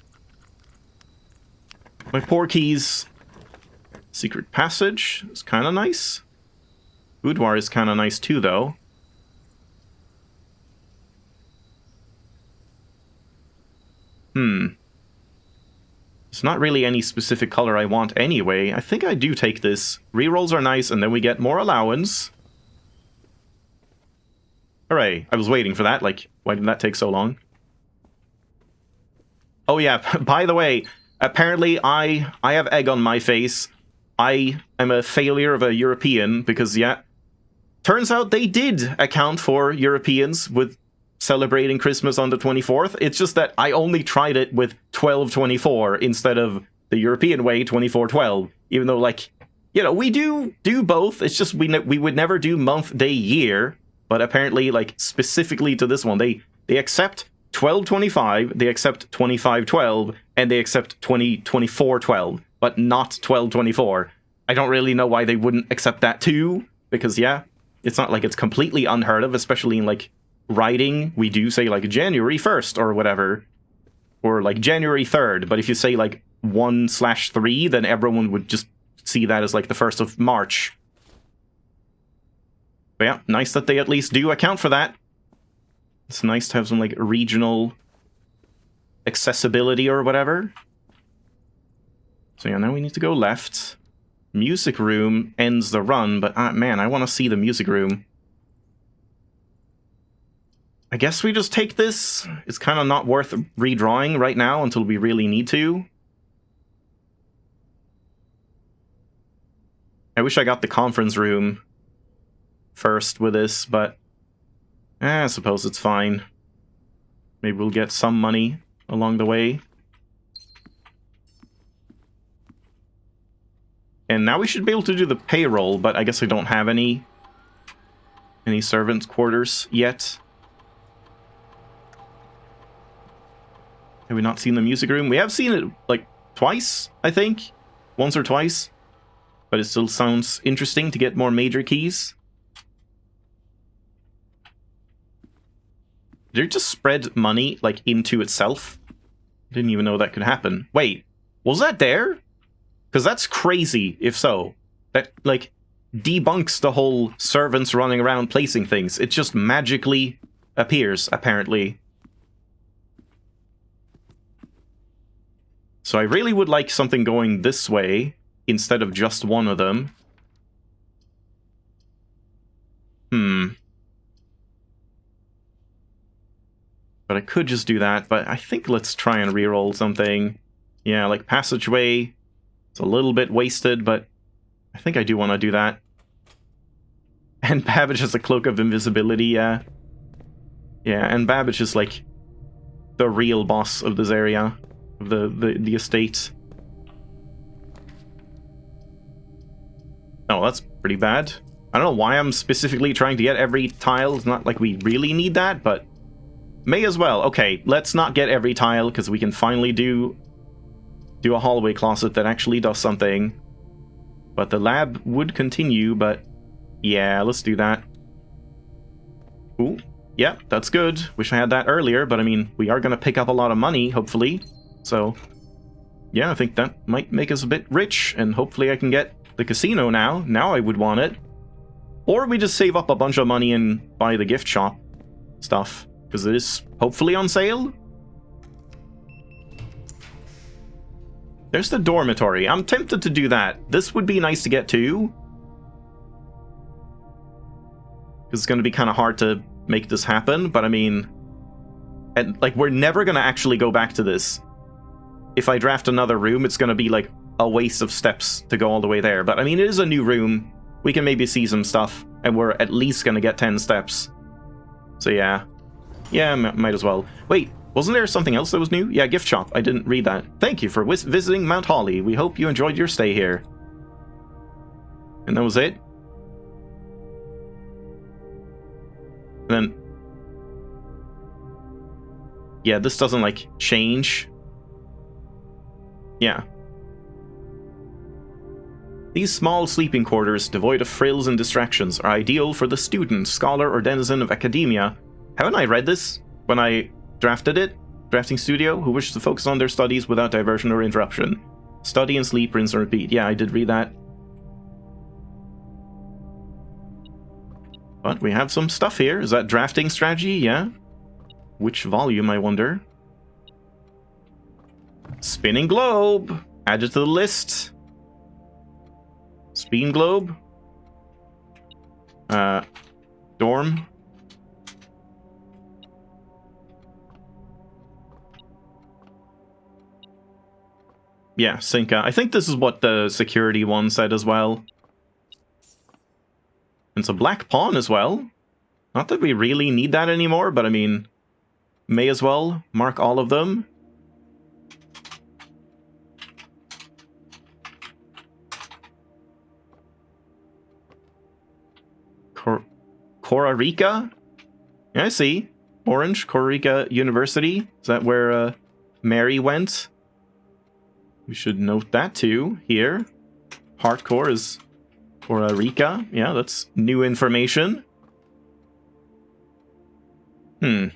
Speaker 1: My poor keys. Secret passage is kind of nice. Boudoir is kind of nice too, though. It's not really any specific color I want anyway. I think I do take this. Rerolls are nice, and then we get more allowance. Hooray. I was waiting for that. Like, why did that take so long? Oh yeah, by the way... apparently, I have egg on my face. I am a failure of a European, because, yeah, turns out they did account for Europeans with celebrating Christmas on the 24th. It's just that I only tried it with 12/24 instead of the European way, 24/12. Even though, like, you know, we do both. It's just we would never do month, day, year. But apparently, like, specifically to this one, they accept 12/25, they accept 25/12, and they accept 20/24/12, but not 12/24. I don't really know why they wouldn't accept that too, because yeah, it's not like it's completely unheard of, especially in like writing. We do say like January 1st or whatever, or like January 3rd, but if you say like 1/3, then everyone would just see that as like the 1st of March. But yeah, nice that they at least do account for that. It's nice to have some like regional accessibility or whatever. So yeah, now we need to go left. Music room ends the run, but man, I want to see the music room. I guess we just take this. It's kind of not worth redrawing right now until we really need to. I wish I got the conference room first with this, but I suppose it's fine. Maybe we'll get some money along the way. And now we should be able to do the payroll, but I guess I don't have any servants' quarters yet. Have we not seen the music room? We have seen it, like, twice, I think. Once or twice. But it still sounds interesting to get more major keys. Did it just spread money, like, into itself? Didn't even know that could happen. Wait, was that there? Because that's crazy, if so. That, like, debunks the whole servants running around placing things. It just magically appears, apparently. So I really would like something going this way, instead of just one of them. But I could just do that, but I think let's try and reroll something. Yeah, like passageway. It's a little bit wasted, but I think I do want to do that. And Babbage has a cloak of invisibility, yeah. Yeah, and Babbage is like the real boss of this area, of the estate. Oh, that's pretty bad. I don't know why I'm specifically trying to get every tile. It's not like we really need that, but may as well. Okay, let's not get every tile, because we can finally do a hallway closet that actually does something. But the lab would continue, but yeah, let's do that. Ooh, yeah, that's good. Wish I had that earlier, but I mean, we are going to pick up a lot of money, hopefully. So, yeah, I think that might make us a bit rich, and hopefully I can get the casino now. Now I would want it. Or we just save up a bunch of money and buy the gift shop stuff, because it is hopefully on sale. There's the dormitory. I'm tempted to do that. This would be nice to get to. Because it's going to be kind of hard to make this happen, but I mean... And, like, we're never going to actually go back to this. If I draft another room, it's going to be, like, a waste of steps to go all the way there. But, I mean, it is a new room. We can maybe see some stuff, and we're at least going to get 10 steps. So, yeah. Yeah, might as well. Wait, wasn't there something else that was new? Yeah, gift shop. I didn't read that. Thank you for visiting Mount Holly. We hope you enjoyed your stay here. And that was it. And then... yeah, this doesn't, like, change. Yeah. These small sleeping quarters, devoid of frills and distractions, are ideal for the student, scholar, or denizen of academia. Haven't I read this when I drafted it? Drafting studio, who wishes to focus on their studies without diversion or interruption. Study and sleep, rinse and repeat. Yeah, I did read that. But we have some stuff here. Is that drafting strategy? Yeah. Which volume, I wonder? Spinning globe. Add it to the list. Spin globe. Dorm. Yeah, Sinka. I think this is what the security one said as well. And it's a black pawn as well. Not that we really need that anymore, but I mean, may as well mark all of them. Costa Rica? Yeah, I see. Orange, Costa Rica University. Is that where Mary went? We should note that too, here. hardcore is Roguelike. Yeah, that's new information. I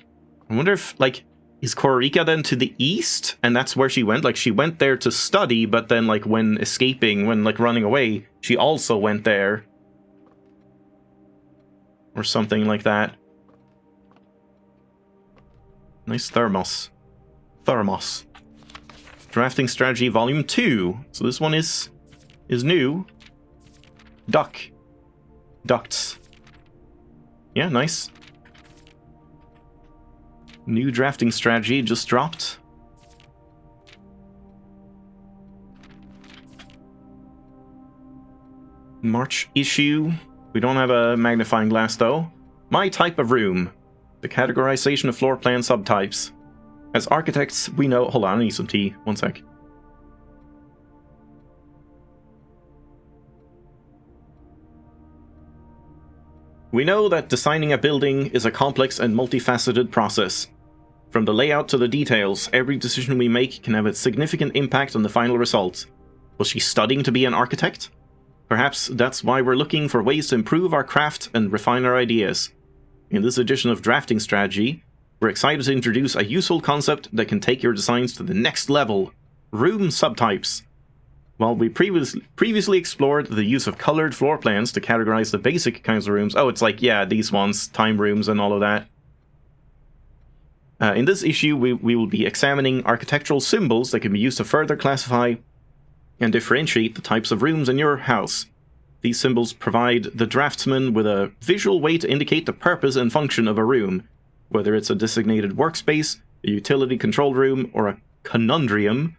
Speaker 1: wonder if, like, is Roguelike then to the east? And that's where she went? Like, she went there to study, but then, like, when escaping, when, like, running away, she also went there. Or something like that. Nice thermos. Thermos. Drafting Strategy Volume 2. So this one is new. Ducts. Yeah, nice. New drafting strategy just dropped. March issue. We don't have a magnifying glass though. My type of room. The categorization of floor plan subtypes. As architects, we know... Hold on, I need some tea. One sec. We know that designing a building is a complex and multifaceted process. From the layout to the details, every decision we make can have a significant impact on the final result. Was she studying to be an architect? Perhaps that's why we're looking for ways to improve our craft and refine our ideas. In this edition of Drafting Strategy, we're excited to introduce a useful concept that can take your designs to the next level: room subtypes. While we previously explored the use of colored floor plans to categorize the basic kinds of rooms... Oh, it's like, yeah, these ones, time rooms and all of that. In this issue, we will be examining architectural symbols that can be used to further classify and differentiate the types of rooms in your house. These symbols provide the draftsman with a visual way to indicate the purpose and function of a room, whether it's a designated workspace, a utility control room, or a conundrum.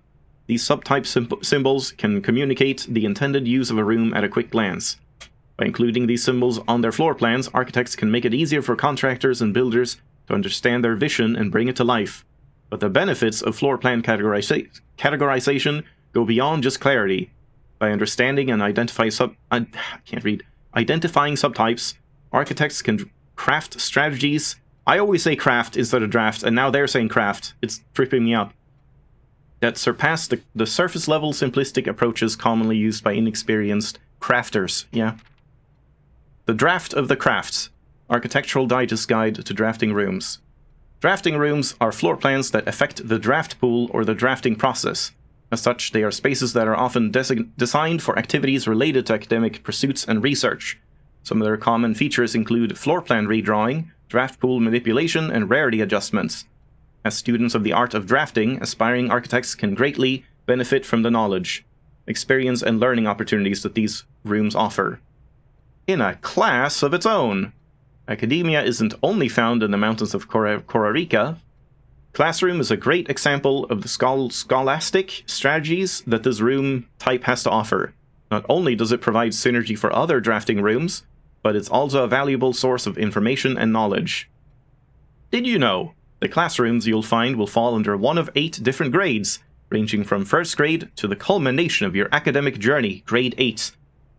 Speaker 1: These subtype symbols can communicate the intended use of a room at a quick glance. By including these symbols on their floor plans, architects can make it easier for contractors and builders to understand their vision and bring it to life. But the benefits of floor plan categorization go beyond just clarity. By understanding and identifying subtypes, architects can craft strategies. I always say craft instead of draft, and now they're saying craft. It's tripping me up. That surpass the surface-level simplistic approaches commonly used by inexperienced crafters. Yeah. The Draft of the Crafts. Architectural Digest Guide to Drafting Rooms. Drafting rooms are floor plans that affect the draft pool or the drafting process. As such, they are spaces that are often designed for activities related to academic pursuits and research. Some of their common features include floor plan redrawing, draft pool manipulation, and rarity adjustments. As students of the art of drafting, aspiring architects can greatly benefit from the knowledge, experience, and learning opportunities that these rooms offer. In a class of its own. Academia isn't only found in the mountains of Roguelike. Classroom is a great example of the scholastic strategies that this room type has to offer. Not only does it provide synergy for other drafting rooms, but it's also a valuable source of information and knowledge. Did you know? The classrooms you'll find will fall under one of 8 different grades, ranging from first grade to the culmination of your academic journey, grade 8.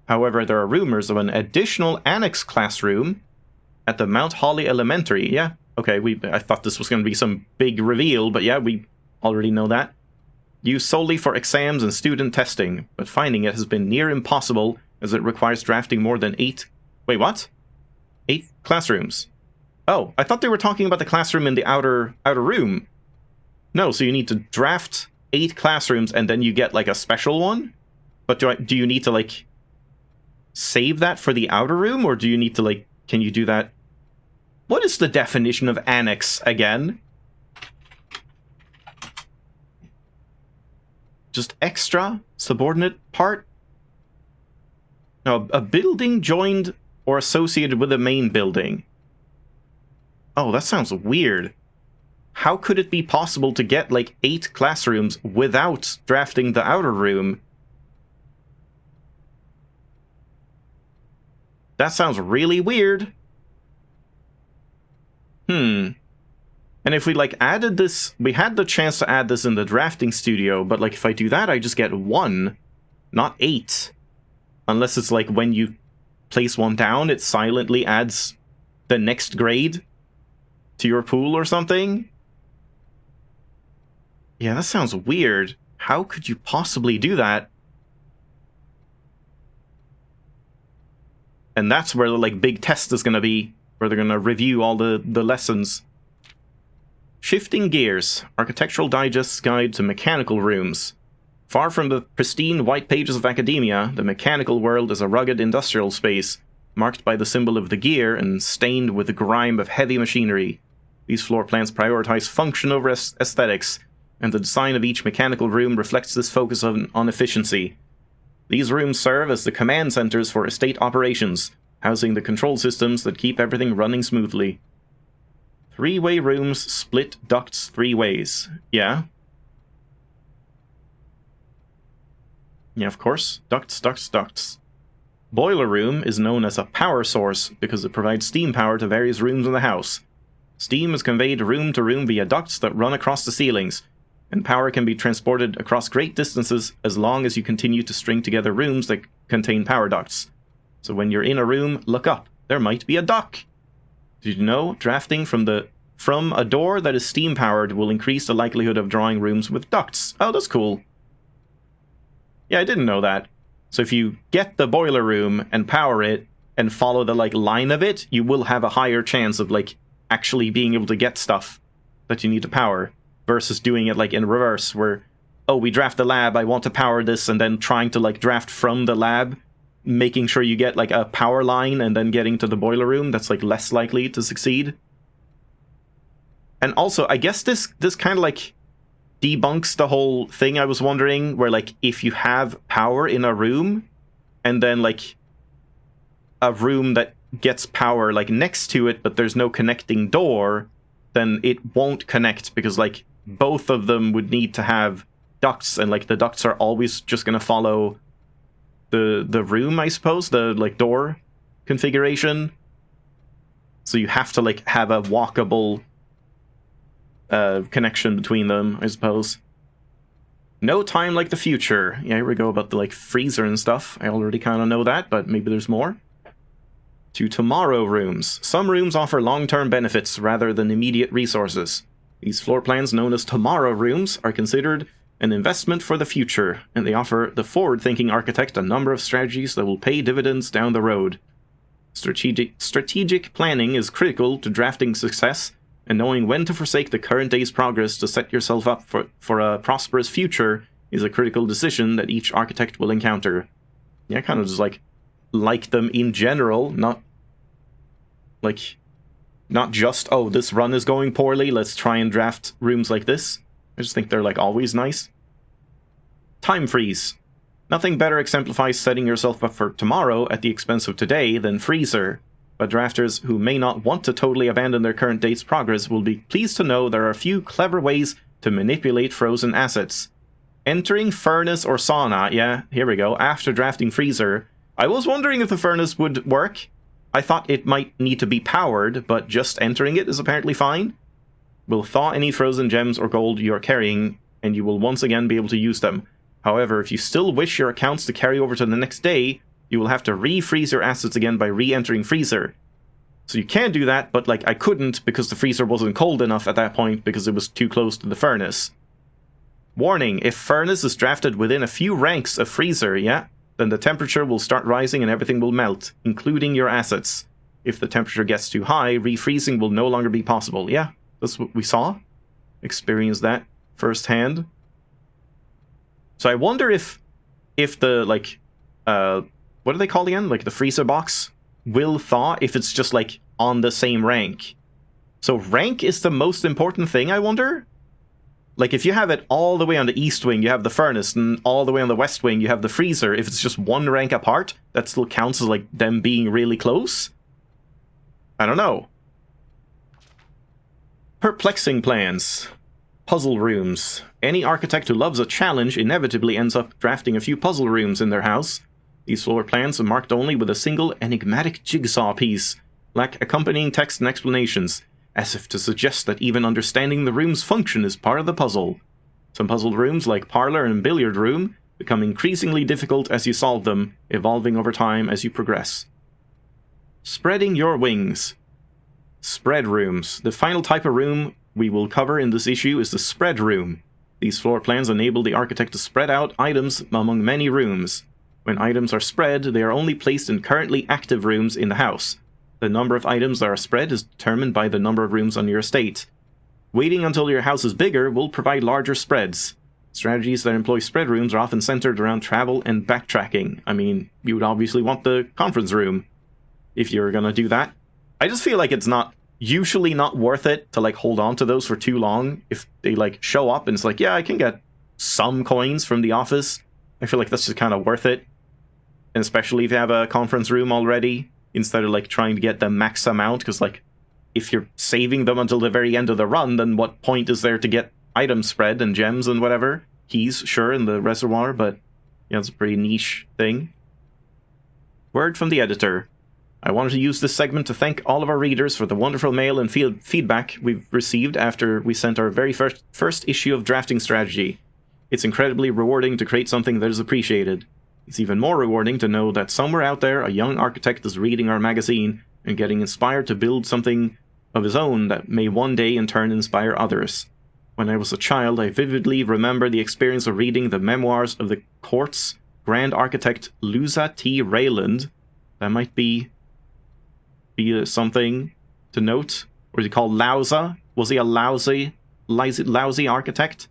Speaker 1: However, there are rumors of an additional annex classroom at the Mount Holly Elementary. Yeah, okay, I thought this was going to be some big reveal, but yeah, we already know that. Used solely for exams and student testing, but finding it has been near impossible as it requires drafting more than 8... Wait, what? 8 classrooms. Oh, I thought they were talking about the classroom in the outer room. No, so you need to draft 8 classrooms and then you get, like, a special one? But do you need to, like, save that for the outer room? Or do you need to, like, can you do that? What is the definition of annex again? Just extra? Subordinate part? No, a building joined or associated with the main building. Oh, that sounds weird. How could it be possible to get, like, 8 classrooms without drafting the outer room? That sounds really weird. And if we, like, added this... We had the chance to add this in the drafting studio, but, like, if I do that, I just get 1, not 8. Unless it's, like, when you place one down, it silently adds the next grade to your pool or something? Yeah, that sounds weird. How could you possibly do that? And that's where the like big test is going to be, where they're going to review all the lessons. Shifting Gears, Architectural Digest's Guide to Mechanical Rooms. Far from the pristine white pages of academia, the mechanical world is a rugged industrial space, marked by the symbol of the gear and stained with the grime of heavy machinery. These floor plans prioritize function over aesthetics, and the design of each mechanical room reflects this focus on efficiency. These rooms serve as the command centers for estate operations, housing the control systems that keep everything running smoothly. Three-way rooms split ducts 3 ways. Yeah. Yeah, of course. Ducts, ducts, ducts. Boiler room is known as a power source because it provides steam power to various rooms in the house. Steam is conveyed room to room via ducts that run across the ceilings, and power can be transported across great distances as long as you continue to string together rooms that contain power ducts. So when you're in a room, look up. There might be a duct. Did you know drafting from a door that is steam powered will increase the likelihood of drawing rooms with ducts? Oh, that's cool. Yeah, I didn't know that. So if you get the boiler room and power it and follow the like line of it, you will have a higher chance of like actually being able to get stuff that you need to power versus doing it like in reverse where, oh, we draft the lab, I want to power this, and then trying to like draft from the lab, making sure you get like a power line and then getting to the boiler room. That's like less likely to succeed. And also, I guess this kind of like debunks the whole thing I was wondering, where like if you have power in a room and then like a room that gets power like next to it but there's no connecting door, then it won't connect because like both of them would need to have ducts, and like the ducts are always just going to follow the room, I suppose, the like door configuration. So you have to like have a walkable connection between them, I suppose. No time like the future. Yeah, here we go about the like freezer and stuff. I already kind of know that, but maybe there's more. To tomorrow rooms. Some rooms offer long-term benefits rather than immediate resources. These floor plans, known as tomorrow rooms, are considered an investment for the future, and they offer the forward-thinking architect a number of strategies that will pay dividends down the road. Strategic planning is critical to drafting success, and knowing when to forsake the current day's progress to set yourself up for a prosperous future is a critical decision that each architect will encounter. Yeah, kind of just like them in general, not just, oh, this run is going poorly, let's try and draft rooms like this. I just think they're like always nice. Time freeze. Nothing better exemplifies setting yourself up for tomorrow at the expense of today than freezer. But drafters who may not want to totally abandon their current day's progress will be pleased to know there are a few clever ways to manipulate frozen assets. Entering furnace or sauna, yeah, here we go, after drafting freezer. I was wondering if the furnace would work. I thought it might need to be powered, but just entering it is apparently fine. Will thaw any frozen gems or gold you are carrying, and you will once again be able to use them. However, if you still wish your accounts to carry over to the next day, you will have to refreeze your assets again by re-entering freezer. So you can do that, but like I couldn't because the freezer wasn't cold enough at that point because it was too close to the furnace. Warning, if furnace is drafted within a few ranks of freezer, yeah, then the temperature will start rising and everything will melt, including your assets. If the temperature gets too high, refreezing will no longer be possible. Yeah, that's what we saw. Experienced that firsthand. So I wonder if the like what do they call again? Like the freezer box will thaw if it's just like on the same rank. So rank is the most important thing, I wonder? Like if you have it all the way on the east wing, you have the furnace, and all the way on the west wing, you have the freezer. If it's just one rank apart, that still counts as like them being really close? I don't know. Perplexing plans. Puzzle rooms. Any architect who loves a challenge inevitably ends up drafting a few puzzle rooms in their house. These floor plans are marked only with a single enigmatic jigsaw piece, lack accompanying text and explanations, as if to suggest that even understanding the room's function is part of the puzzle. Some puzzled rooms, like parlor and billiard room, become increasingly difficult as you solve them, evolving over time as you progress. Spreading your wings. Spread rooms. The final type of room we will cover in this issue is the spread room. These floor plans enable the architect to spread out items among many rooms. When items are spread, they are only placed in currently active rooms in the house. The number of items that are spread is determined by the number of rooms on your estate. Waiting until your house is bigger will provide larger spreads. Strategies that employ spread rooms are often centered around travel and backtracking. I mean, you would obviously want the conference room if you're gonna do that. I just feel like it's usually not worth it to like hold on to those for too long. If they like show up and it's like, yeah, I can get some coins from the office, I feel like that's just kind of worth it. And especially if you have a conference room already, instead of like trying to get the max amount, because like if you're saving them until the very end of the run, then what point is there to get items spread and gems and whatever? Keys, sure, in the reservoir, but yeah, it's a pretty niche thing. Word from the editor. I wanted to use this segment to thank all of our readers for the wonderful mail and feedback we've received after we sent our very first issue of Drafting Strategy. It's incredibly rewarding to create something that is appreciated. It's even more rewarding to know that somewhere out there a young architect is reading our magazine and getting inspired to build something of his own that may one day in turn inspire others. When I was a child, I vividly remember the experience of reading the memoirs of the court's grand architect Luza T. Rayland. That might be something to note. Or is he called Lauza? Was he a lousy architect?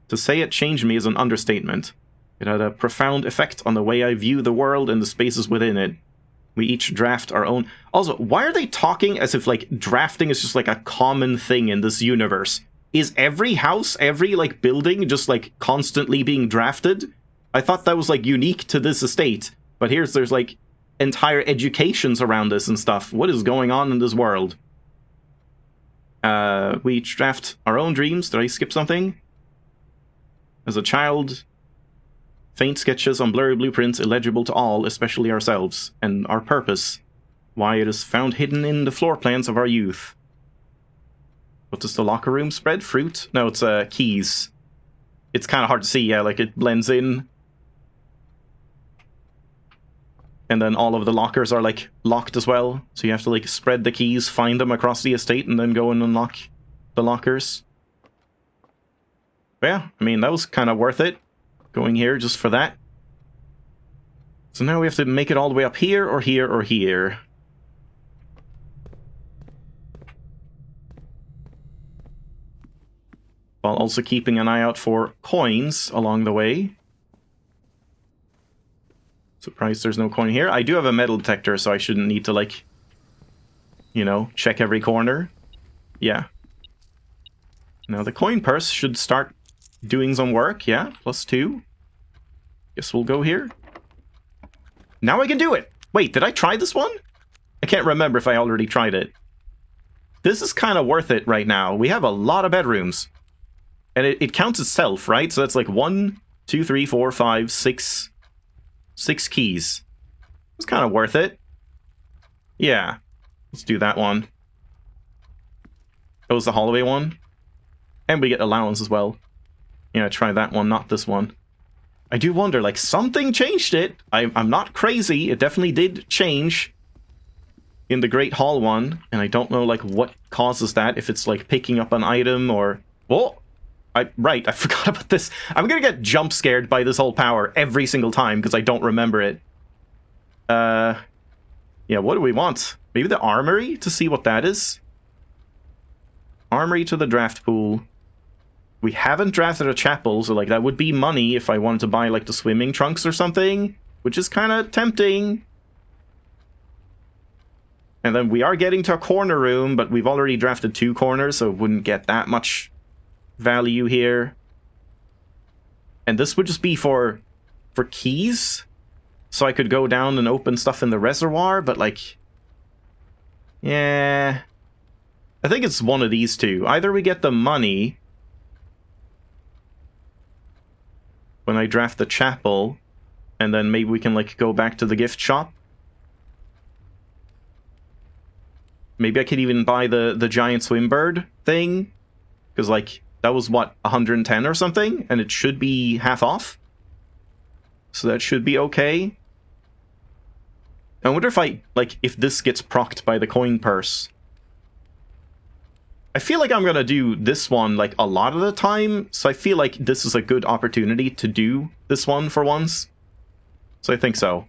Speaker 1: To say it changed me is an understatement. It had a profound effect on the way I view the world and the spaces within it. We each draft our own... Also, why are they talking as if, like, drafting is just, like, a common thing in this universe? Is every house, every, like, building just, like, constantly being drafted? I thought that was, like, unique to this estate. But there's, like, entire educations around this and stuff. What is going on in this world? We each draft our own dreams. Did I skip something? As a child... Faint sketches on blurry blueprints illegible to all, especially ourselves, and our purpose. Why it is found hidden in the floor plans of our youth. What does the locker room spread? Fruit? No, it's keys. It's kind of hard to see, yeah, like it blends in. And then all of the lockers are like locked as well, so you have to like spread the keys, find them across the estate, and then go and unlock the lockers. But yeah, I mean, that was kind of worth it. Going here just for that. So now we have to make it all the way up here, or here, or here. While also keeping an eye out for coins along the way. Surprised there's no coin here. I do have a metal detector, so I shouldn't need to, like, you know, check every corner. Yeah. Now the coin purse should start doing some work, yeah, +2. Guess we'll go here. Now I can do it! Wait, did I try this one? I can't remember if I already tried it. This is kind of worth it right now. We have a lot of bedrooms. And it counts itself, right? So that's like 1, 2, 3, 4, 5, 6... 6 keys. It's kind of worth it. Yeah. Let's do that one. That was the hallway one. And we get allowance as well. Yeah, try that one, not this one. I do wonder, like, something changed it. I'm not crazy. It definitely did change in the Great Hall one. And I don't know, like, what causes that. If it's, like, picking up an item or... Oh! Right, I forgot about this. I'm gonna get jump scared by this whole power every single time because I don't remember it. Yeah, what do we want? Maybe the armory to see what that is? Armory to the draft pool. We haven't drafted a chapel, so like that would be money if I wanted to buy like the swimming trunks or something, which is kind of tempting. And then we are getting to a corner room, but we've already drafted 2 corners, so it wouldn't get that much value here. And this would just be for keys, so I could go down and open stuff in the reservoir, but like, yeah, I think it's one of these two. Either we get the money when I draft the chapel, and then maybe we can like go back to the gift shop. Maybe I could even buy the giant swim bird thing, because like that was, what, 110 or something? And it should be half off. So that should be okay. I wonder if this gets procced by the coin purse. I feel like I'm gonna do this one, like, a lot of the time. So I feel like this is a good opportunity to do this one for once. So I think so.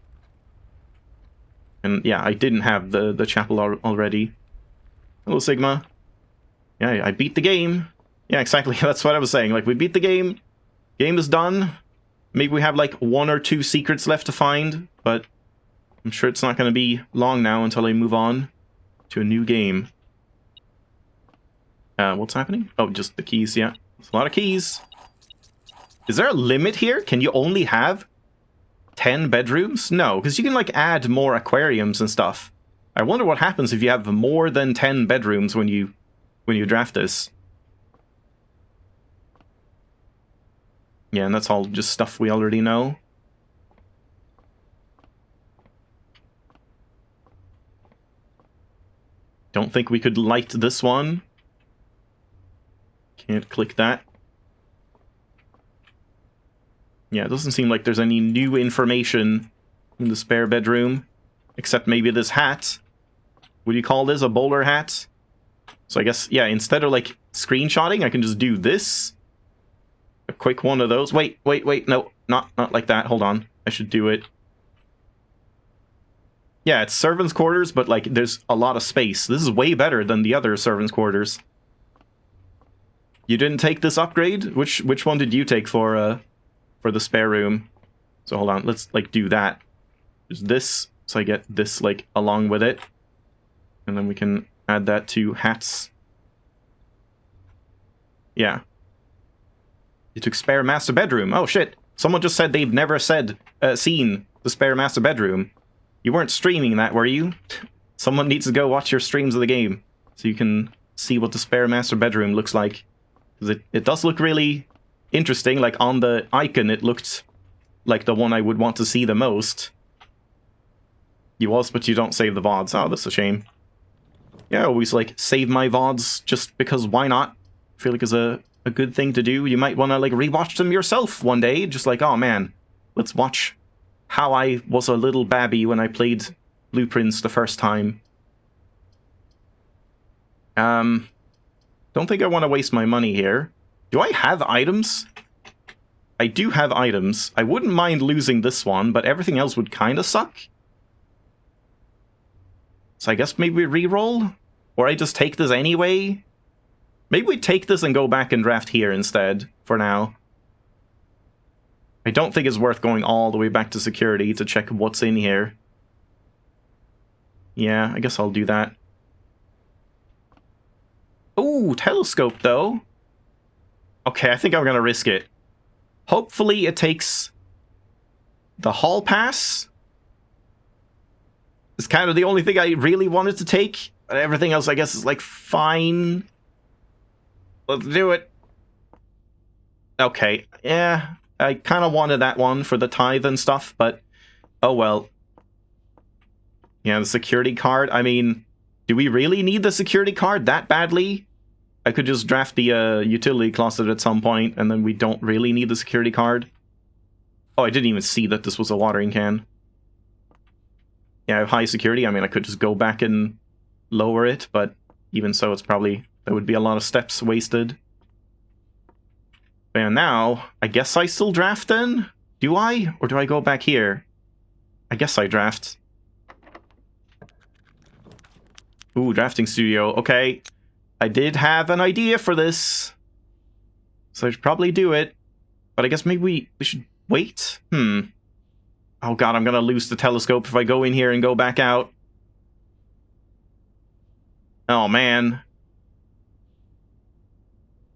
Speaker 1: And yeah, I didn't have the chapel already. Hello, Sigma. Yeah, I beat the game. Yeah, exactly. That's what I was saying. Like, we beat the game. Game is done. Maybe we have, like, 1 or 2 secrets left to find, but I'm sure it's not going to be long now until I move on to a new game. What's happening? Oh, just the keys, yeah. There's a lot of keys. Is there a limit here? Can you only have 10 bedrooms? No, because you can, like, add more aquariums and stuff. I wonder what happens if you have more than 10 bedrooms when you draft this. Yeah, and that's all just stuff we already know. Don't think we could light this one. Can't click that. Yeah, it doesn't seem like there's any new information in the spare bedroom. Except maybe this hat. Would you call this a bowler hat? So I guess, yeah, instead of, like, screenshotting, I can just do this. A quick one of those. Wait, no, not like that. Hold on. I should do it. Yeah, it's servants' quarters, but, like, there's a lot of space. This is way better than the other servants' quarters. You didn't take this upgrade? Which one did you take for the spare room? So hold on, let's, like, do that. There's this, so I get this, like, along with it. And then we can add that to hats. Yeah. You took spare master bedroom. Oh, shit. Someone just said they've never seen the spare master bedroom. You weren't streaming that, were you? Someone needs to go watch your streams of the game so you can see what the spare master bedroom looks like. Because it does look really interesting. Like, on the icon, it looked like the one I would want to see the most. But you don't save the VODs. Oh, that's a shame. Yeah, I always, like, save my VODs just because why not? I feel like it's a good thing to do. You might want to, like, rewatch them yourself one day. Just like, oh man, let's watch how I was a little babby when I played Blueprints the first time. Don't think I want to waste my money here. Do I have items? I do have items. I wouldn't mind losing this one, but everything else would kind of suck. So I guess maybe we reroll? Or I just take this anyway? Maybe we take this and go back and draft here instead, for now. I don't think it's worth going all the way back to security to check what's in here. Yeah, I guess I'll do that. Ooh, telescope, though. Okay, I think I'm gonna risk it. Hopefully it takes the hall pass. It's kind of the only thing I really wanted to take. Everything else, I guess, is, like, fine. Let's do it. Okay, yeah. I kind of wanted that one for the tithe and stuff, but oh well. Yeah, the security card. I mean, do we really need the security card that badly? I could just draft the utility closet at some point, and then we don't really need the security card. Oh, I didn't even see that this was a watering can. Yeah, I have high security. I mean, I could just go back and lower it, but even so, it's probably... there would be a lot of steps wasted. And now, I guess I still draft then? Do I? Or do I go back here? I guess I draft. Ooh, drafting studio. Okay. I did have an idea for this. So I should probably do it. But I guess maybe we should wait? Oh god, I'm gonna lose the telescope if I go in here and go back out. Oh man.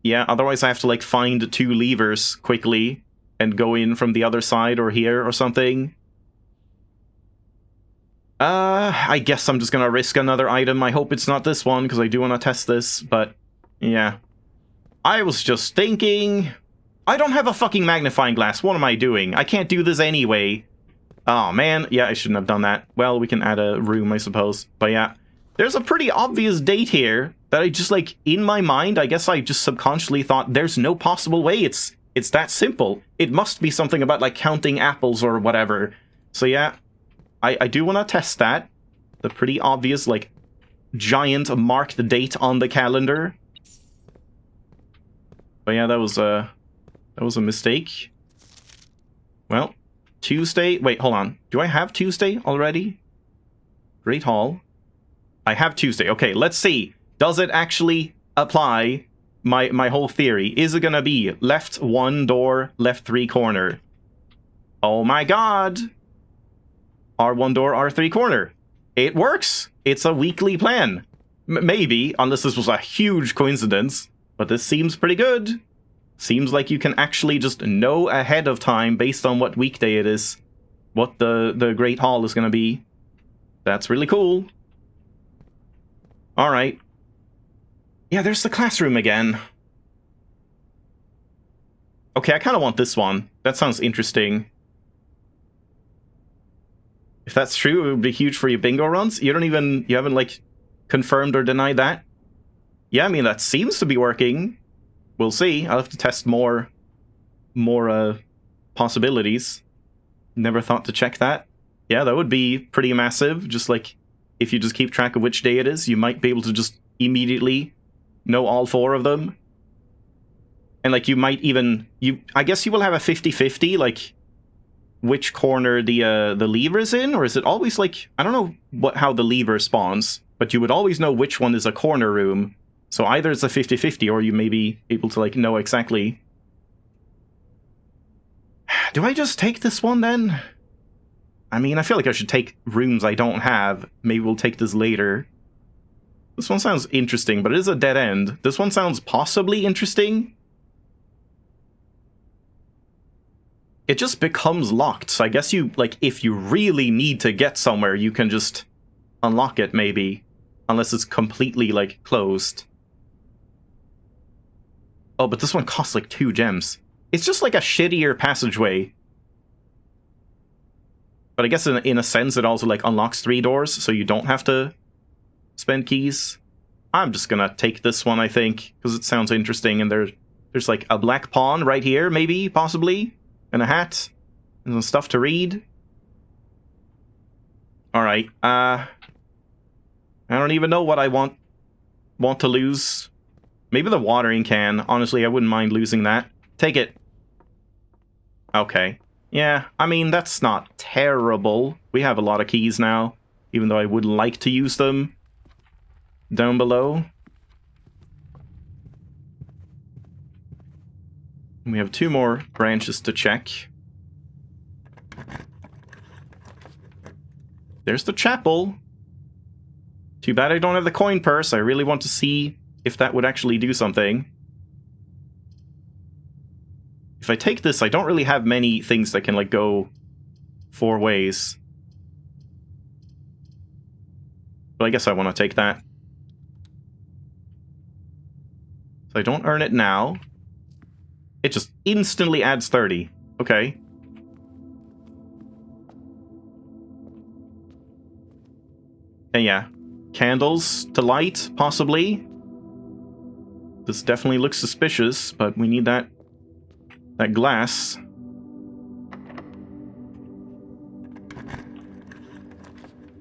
Speaker 1: Yeah, otherwise I have to, like, find 2 levers quickly and go in from the other side or here or something. I guess I'm just gonna risk another item. I hope it's not this one, because I do want to test this, but yeah. I was just thinking... I don't have a fucking magnifying glass. What am I doing? I can't do this anyway. Oh, man. Yeah, I shouldn't have done that. Well, we can add a room, I suppose. But yeah, there's a pretty obvious date here that I just, like, in my mind, I guess I just subconsciously thought there's no possible way it's that simple. It must be something about, like, counting apples or whatever. So yeah, I do want to test that. The pretty obvious, like, giant marked date on the calendar. But yeah, that was a mistake. Well, Tuesday. Wait, hold on. Do I have Tuesday already? Great Hall. I have Tuesday. Okay, let's see. Does it actually apply my whole theory? Is it gonna be left 1 door, left 3 corner? Oh my god! R1 door, R3 corner. It works! It's a weekly plan. Maybe, unless this was a huge coincidence, but this seems pretty good. Seems like you can actually just know ahead of time, based on what weekday it is, what the Great Hall is gonna be. That's really cool. Alright. Yeah, there's the classroom again. Okay, I kind of want this one. That sounds interesting. If that's true, it would be huge for your bingo runs. You haven't, like, confirmed or denied that? Yeah, I mean, that seems to be working. We'll see. I'll have to test more possibilities. Never thought to check that. Yeah, that would be pretty massive. Just like, if you just keep track of which day it is, you might be able to just immediately know all 4 of them. And like, you might even... I guess you will have a 50-50, like, which corner the lever is in? Or is it always like... I don't know how the lever spawns, but you would always know which one is a corner room. So either it's a 50-50, or you may be able to, like, know exactly. Do I just take this one, then? I mean, I feel like I should take rooms I don't have. Maybe we'll take this later. This one sounds interesting, but it is a dead end. This one sounds possibly interesting. It just becomes locked, so I guess you, like, if you really need to get somewhere, you can just unlock it, maybe. Unless it's completely, like, closed. Oh, but this one costs, like, 2 gems. It's just, like, a shittier passageway. But I guess in a sense, it also, like, unlocks 3 doors, so you don't have to spend keys. I'm just gonna take this one, I think, because it sounds interesting, and there's, like, a black pawn right here, maybe, possibly. And a hat. And some stuff to read. Alright, I don't even know what I want to lose. Maybe the watering can. Honestly, I wouldn't mind losing that. Take it. Okay. Yeah, I mean, that's not terrible. We have a lot of keys now, even though I would like to use them. Down below. We have 2 more branches to check. There's the chapel. Too bad I don't have the coin purse. I really want to see if that would actually do something. If I take this, I don't really have many things that can, like, go 4 ways. But I guess I want to take that. So I don't earn it now. It just instantly adds 30. Okay. And yeah. Candles to light, possibly. This definitely looks suspicious, but we need that glass.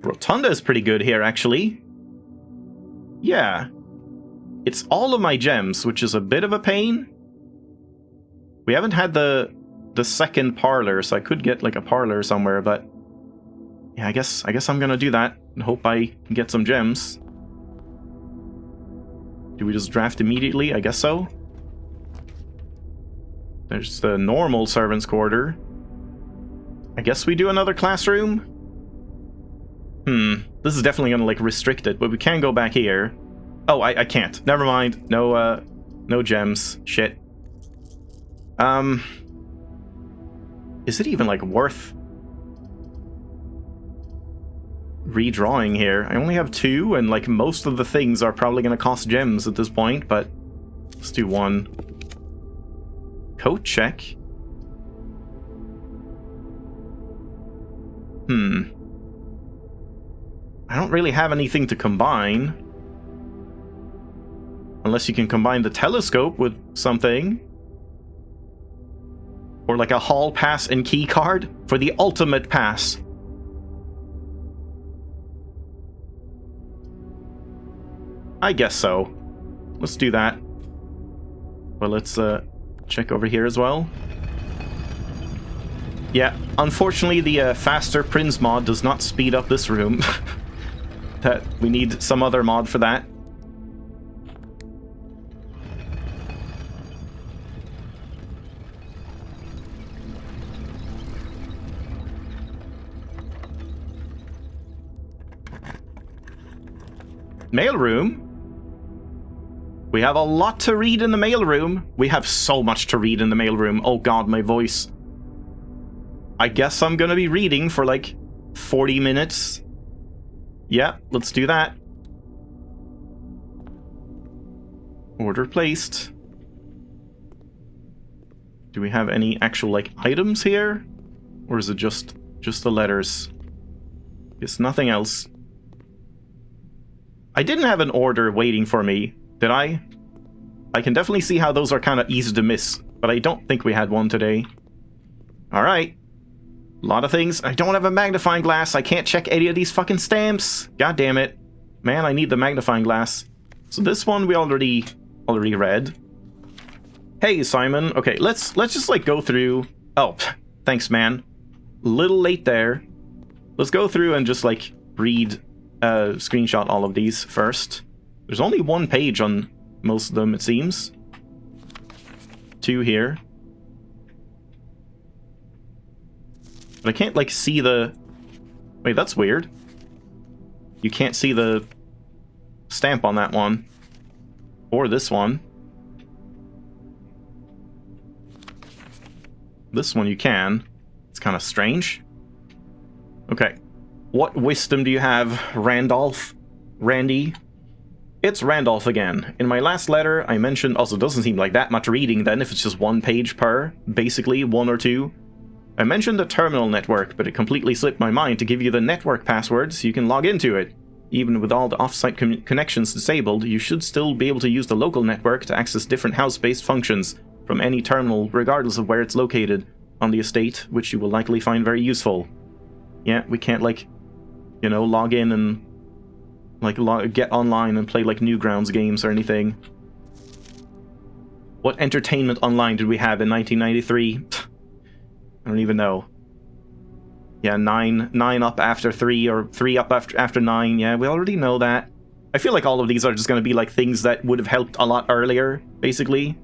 Speaker 1: Rotunda is pretty good here, actually. Yeah. It's all of my gems, which is a bit of a pain. We haven't had the second parlor, so I could get, like, a parlor somewhere, but... Yeah, I guess I'm gonna do that, and hope I can get some gems. Do we just draft immediately? I guess so. There's the normal servants' quarter. I guess we do another classroom? This is definitely gonna, like, restrict it, but we can go back here. Oh, I can't. Never mind. No gems. Shit. Is it even, like, worth redrawing here? I only have 2, and, like, most of the things are probably gonna cost gems at this point, but let's do 1. Coat check. I don't really have anything to combine. Unless you can combine the telescope with something. Or like a hall pass and key card for the ultimate pass. I guess so. Let's do that. Well, let's check over here as well. Yeah, unfortunately the faster prints mod does not speed up this room. That we need some other mod for that. Mailroom? We have a lot to read in the mailroom. We have so much to read in the mailroom. Oh god, my voice. I guess I'm gonna be reading for like 40 minutes. Yeah, let's do that. Order placed. Do we have any actual like items here? Or is it just the letters? It's nothing else. I didn't have an order waiting for me, did I? I can definitely see how those are kind of easy to miss, but I don't think we had one today. Alright. A lot of things. I don't have a magnifying glass. I can't check any of these fucking stamps. God damn it. Man, I need the magnifying glass. So this one we already read. Hey, Simon. Okay, let's just like go through... Oh, thanks, man. Little late there. Let's go through and just like read... screenshot all of these first. There's only one page on most of them, it seems. 2 here. But I can't, like, see the... Wait, that's weird. You can't see the stamp on that one. Or this one. This one you can. It's kind of strange. Okay. What wisdom do you have, Randolph? Randy? It's Randolph again. In my last letter, I mentioned... Also, it doesn't seem like that much reading then, if it's just 1 page per. Basically, 1 or 2. I mentioned the terminal network, but it completely slipped my mind to give you the network password so you can log into it. Even with all the off-site connections disabled, you should still be able to use the local network to access different house-based functions from any terminal, regardless of where it's located on the estate, which you will likely find very useful. Yeah, we can't, like... You know, log in and like get online and play like Newgrounds games or anything. What entertainment online did we have in 1993? I don't even know. Yeah, 9 up after 3 or 3 up after 9. Yeah, we already know that. I feel like all of these are just going to be like things that would have helped a lot earlier, basically.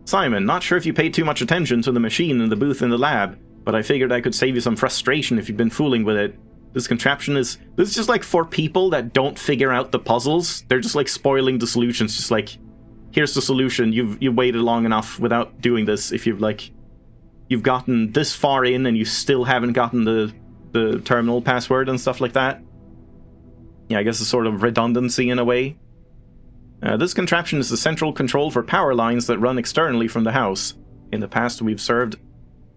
Speaker 1: Simon, not sure if you paid too much attention to the machine in the booth in the lab, but I figured I could save you some frustration if you've been fooling with it. This contraption is... This is just, like, for people that don't figure out the puzzles. They're just, like, spoiling the solutions. Just, like, here's the solution. You've waited long enough without doing this. If you've, like... You've gotten this far in and you still haven't gotten the terminal password and stuff like that. Yeah, I guess it's sort of redundancy in a way. This contraption is the central control for power lines that run externally from the house. In the past, we've served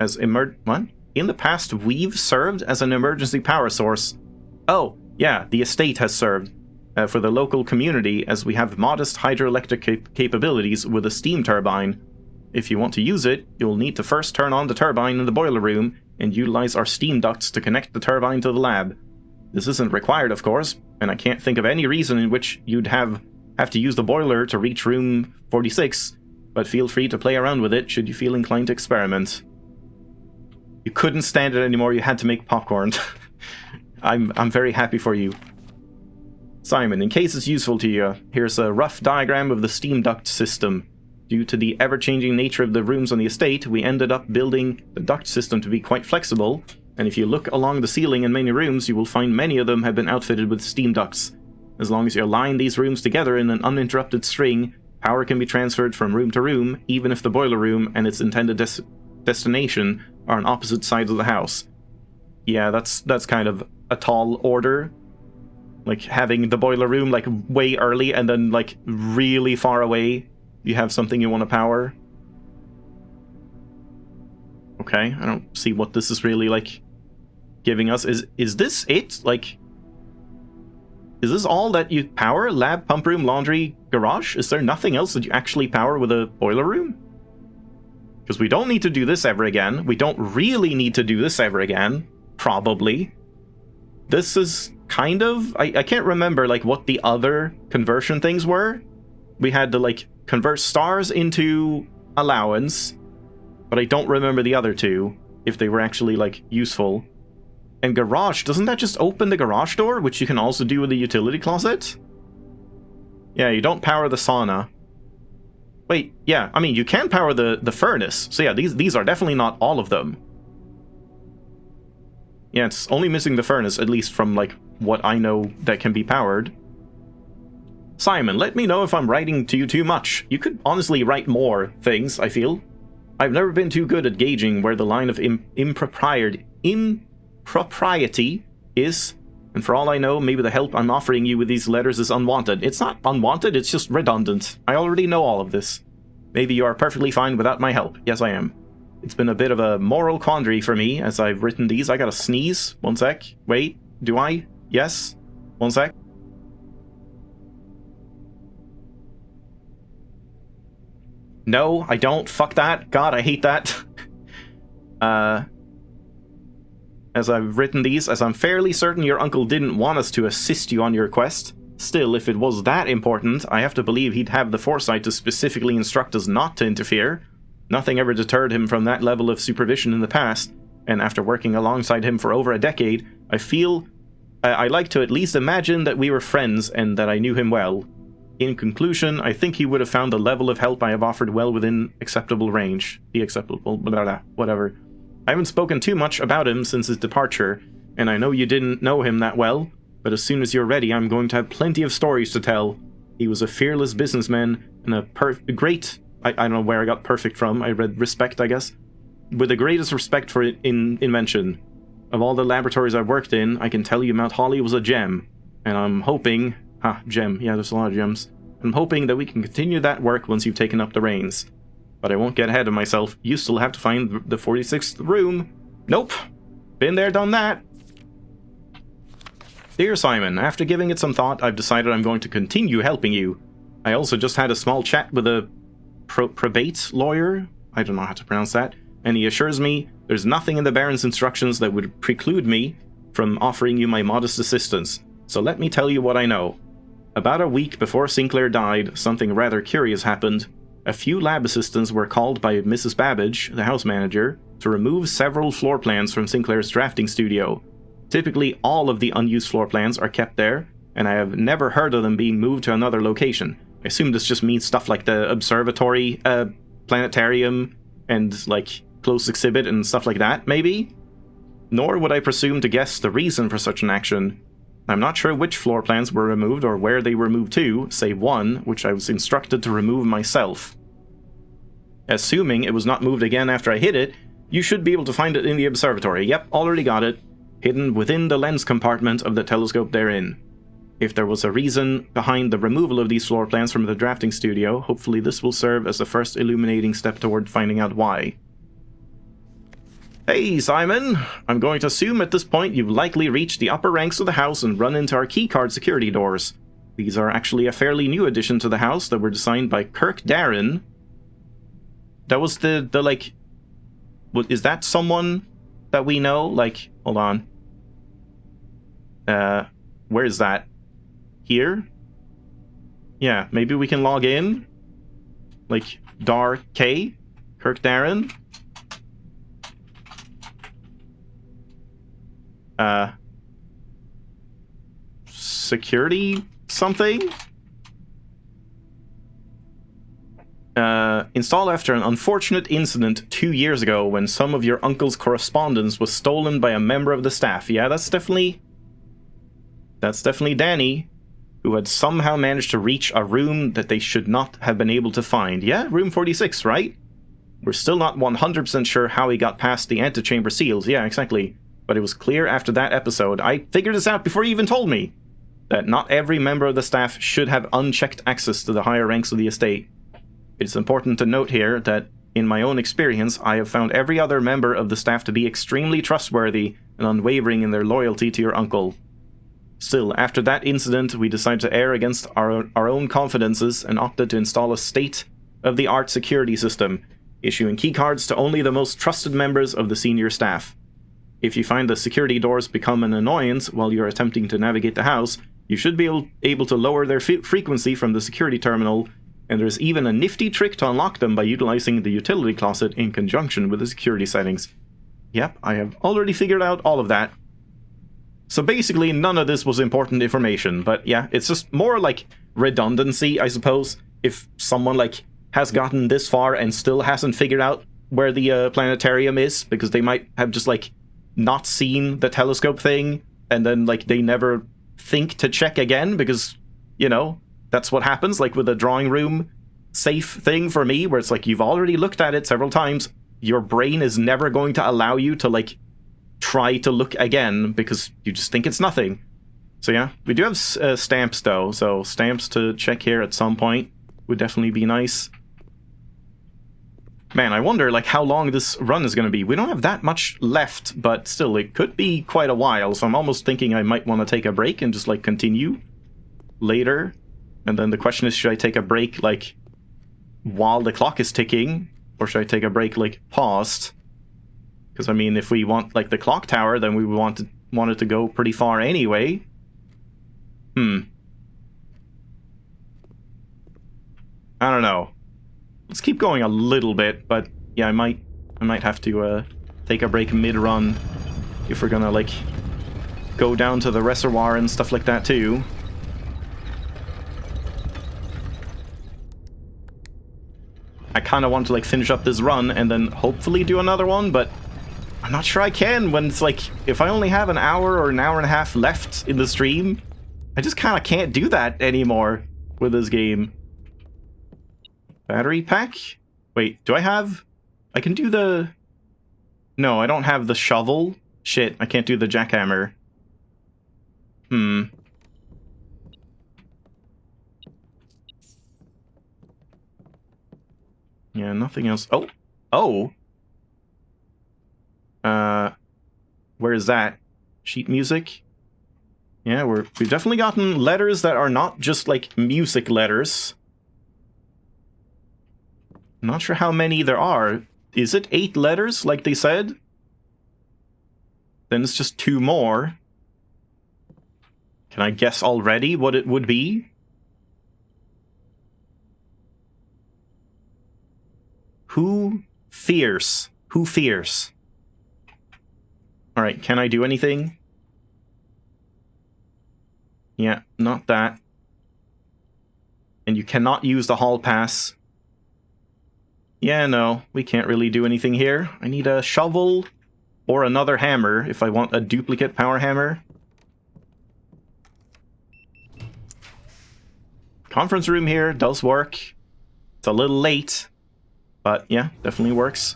Speaker 1: as What? In the past, we've served as an emergency power source. Oh, yeah, the estate has served. For the local community, as we have modest hydroelectric capabilities with a steam turbine. If you want to use it, you'll need to first turn on the turbine in the boiler room and utilize our steam ducts to connect the turbine to the lab. This isn't required, of course, and I can't think of any reason in which you'd have to use the boiler to reach room 46, but feel free to play around with it should you feel inclined to experiment. You couldn't stand it anymore, you had to make popcorn. I'm very happy for you. Simon, in case it's useful to you, here's a rough diagram of the steam duct system. Due to the ever-changing nature of the rooms on the estate, we ended up building the duct system to be quite flexible, and if you look along the ceiling in many rooms, you will find many of them have been outfitted with steam ducts. As long as you align these rooms together in an uninterrupted string, power can be transferred from room to room, even if the boiler room and its intended destination are on opposite sides of the house. Yeah, that's kind of a tall order. Like, having the boiler room, like, way early and then, like, really far away, you have something you want to power. Okay, I don't see what this is really, like, giving us. Is this it? Like, is this all that you power? Lab, pump room, laundry, garage? Is there nothing else that you actually power with a boiler room? Because we don't need to do this ever again. We don't really need to do this ever again. Probably. This is kind of... I can't remember, like, what the other conversion things were. We had to, like, convert stars into allowance. But I don't remember the other two. if they were actually, like, useful. And garage, doesn't that just open the garage door, which you can also do with the utility closet? Yeah, you don't power the sauna. Wait, yeah, I mean, you can power the furnace. So yeah, these are definitely not all of them. Yeah, it's only missing the furnace, at least from, like, what I know that can be powered. Simon, let me know if I'm writing to you too much. You could honestly write more things, I feel. I've never been too good at gauging where the line of impropriety is, and for all I know, maybe the help I'm offering you with these letters is unwanted. It's not unwanted, it's just redundant. I already know all of this. Maybe you are perfectly fine without my help. Yes, I am. It's been a bit of a moral quandary for me as I've written these. I gotta sneeze. One sec. Wait, do I? Yes? One sec. No, I don't. Fuck that. God, I hate that. As I've written these, as I'm fairly certain your uncle didn't want us to assist you on your quest. Still, if it was that important, I have to believe he'd have the foresight to specifically instruct us not to interfere. Nothing ever deterred him from that level of supervision in the past, and after working alongside him for over a decade, I feel I like to at least imagine that we were friends and that I knew him well. In conclusion, I think he would have found the level of help I have offered well within acceptable range. The acceptable, blah, blah, whatever. I haven't spoken too much about him since his departure, and I know you didn't know him that well, but as soon as you're ready, I'm going to have plenty of stories to tell. He was a fearless businessman and a great... I don't know where I got perfect from. I read respect, I guess. With the greatest respect for invention. Of all the laboratories I've worked in, I can tell you Mount Holly was a gem. And I'm hoping... gem. Yeah, there's a lot of gems. I'm hoping that we can continue that work once you've taken up the reins. But I won't get ahead of myself. You still have to find the 46th room. Nope. Been there, done that. Dear Simon, after giving it some thought, I've decided I'm going to continue helping you. I also just had a small chat with a probate lawyer, I don't know how to pronounce that, and he assures me there's nothing in the Baron's instructions that would preclude me from offering you my modest assistance. So let me tell you what I know. About a week before Sinclair died, something rather curious happened. A few lab assistants were called by Mrs. Babbage, the house manager, to remove several floor plans from Sinclair's drafting studio. Typically, all of the unused floor plans are kept there, and I have never heard of them being moved to another location. I assume this just means stuff like the observatory, planetarium, and, like, closed exhibit and stuff like that, maybe? Nor would I presume to guess the reason for such an action. I'm not sure which floor plans were removed or where they were moved to, save one, which I was instructed to remove myself. Assuming it was not moved again after I hit it, you should be able to find it in the observatory. Yep, already got it. Hidden within the lens compartment of the telescope therein. If there was a reason behind the removal of these floor plans from the drafting studio, hopefully this will serve as the first illuminating step toward finding out why. Hey, Simon! I'm going to assume at this point you've likely reached the upper ranks of the house and run into our keycard security doors. These are actually a fairly new addition to the house that were designed by Kirk Darren. That was the like... Is that someone that we know? Like, hold on. Where is that? Here? Yeah, maybe we can log in? Like, Dar K? Kirk Darren? Security something? Installed after an unfortunate incident 2 years ago when some of your uncle's correspondence was stolen by a member of the staff. Yeah, that's definitely Danny, who had somehow managed to reach a room that they should not have been able to find. Yeah, room 46, right? We're still not 100% sure how he got past the antechamber seals. Yeah, exactly. But it was clear after that episode, I figured this out before you even told me, that not every member of the staff should have unchecked access to the higher ranks of the estate. It's important to note here that, in my own experience, I have found every other member of the staff to be extremely trustworthy and unwavering in their loyalty to your uncle. Still, after that incident, we decided to err against our own confidences and opted to install a state-of-the-art security system, issuing keycards to only the most trusted members of the senior staff. If you find the security doors become an annoyance while you're attempting to navigate the house, you should be able to lower their frequency from the security terminal, and there's even a nifty trick to unlock them by utilizing the utility closet in conjunction with the security settings. Yep, I have already figured out all of that. So basically, none of this was important information, but yeah, it's just more like redundancy, I suppose. If someone like has gotten this far and still hasn't figured out where the planetarium is, because they might have just like not seen the telescope thing, and then like they never think to check again, because, you know, that's what happens, like with a drawing room safe thing for me, where it's like you've already looked at it several times, your brain is never going to allow you to like try to look again because you just think it's nothing. So yeah, we do have stamps though, so stamps to check here at some point would definitely be nice. Man, I wonder like how long this run is going to be. We don't have that much left, but still, it could be quite a while, so I'm almost thinking I might want to take a break and just like continue later. And then the question is, should I take a break like while the clock is ticking, or should I take a break like paused? Because I mean, if we want like the clock tower, then we would want it to go pretty far anyway. I don't know. Let's keep going a little bit, but yeah, I might have to take a break mid-run if we're gonna like go down to the reservoir and stuff like that too. I kind of want to like finish up this run and then hopefully do another one, but I'm not sure I can when it's like, if I only have an hour or an hour and a half left in the stream, I just kind of can't do that anymore with this game. Battery pack? Wait, do I have... I can do the... No, I don't have the shovel. Shit, I can't do the jackhammer. Yeah, nothing else. Oh! Oh! Where is that? Sheet music? Yeah, we've definitely gotten letters that are not just, like, music letters. I'm not sure how many there are. Is it 8 letters, like they said? Then it's just 2 more. Can I guess already what it would be? Who fears? Who fears? Alright, can I do anything? Yeah, not that. And you cannot use the hall pass. Yeah, no, we can't really do anything here. I need a shovel or another hammer if I want a duplicate power hammer. Conference room here does work. It's a little late, but yeah, definitely works.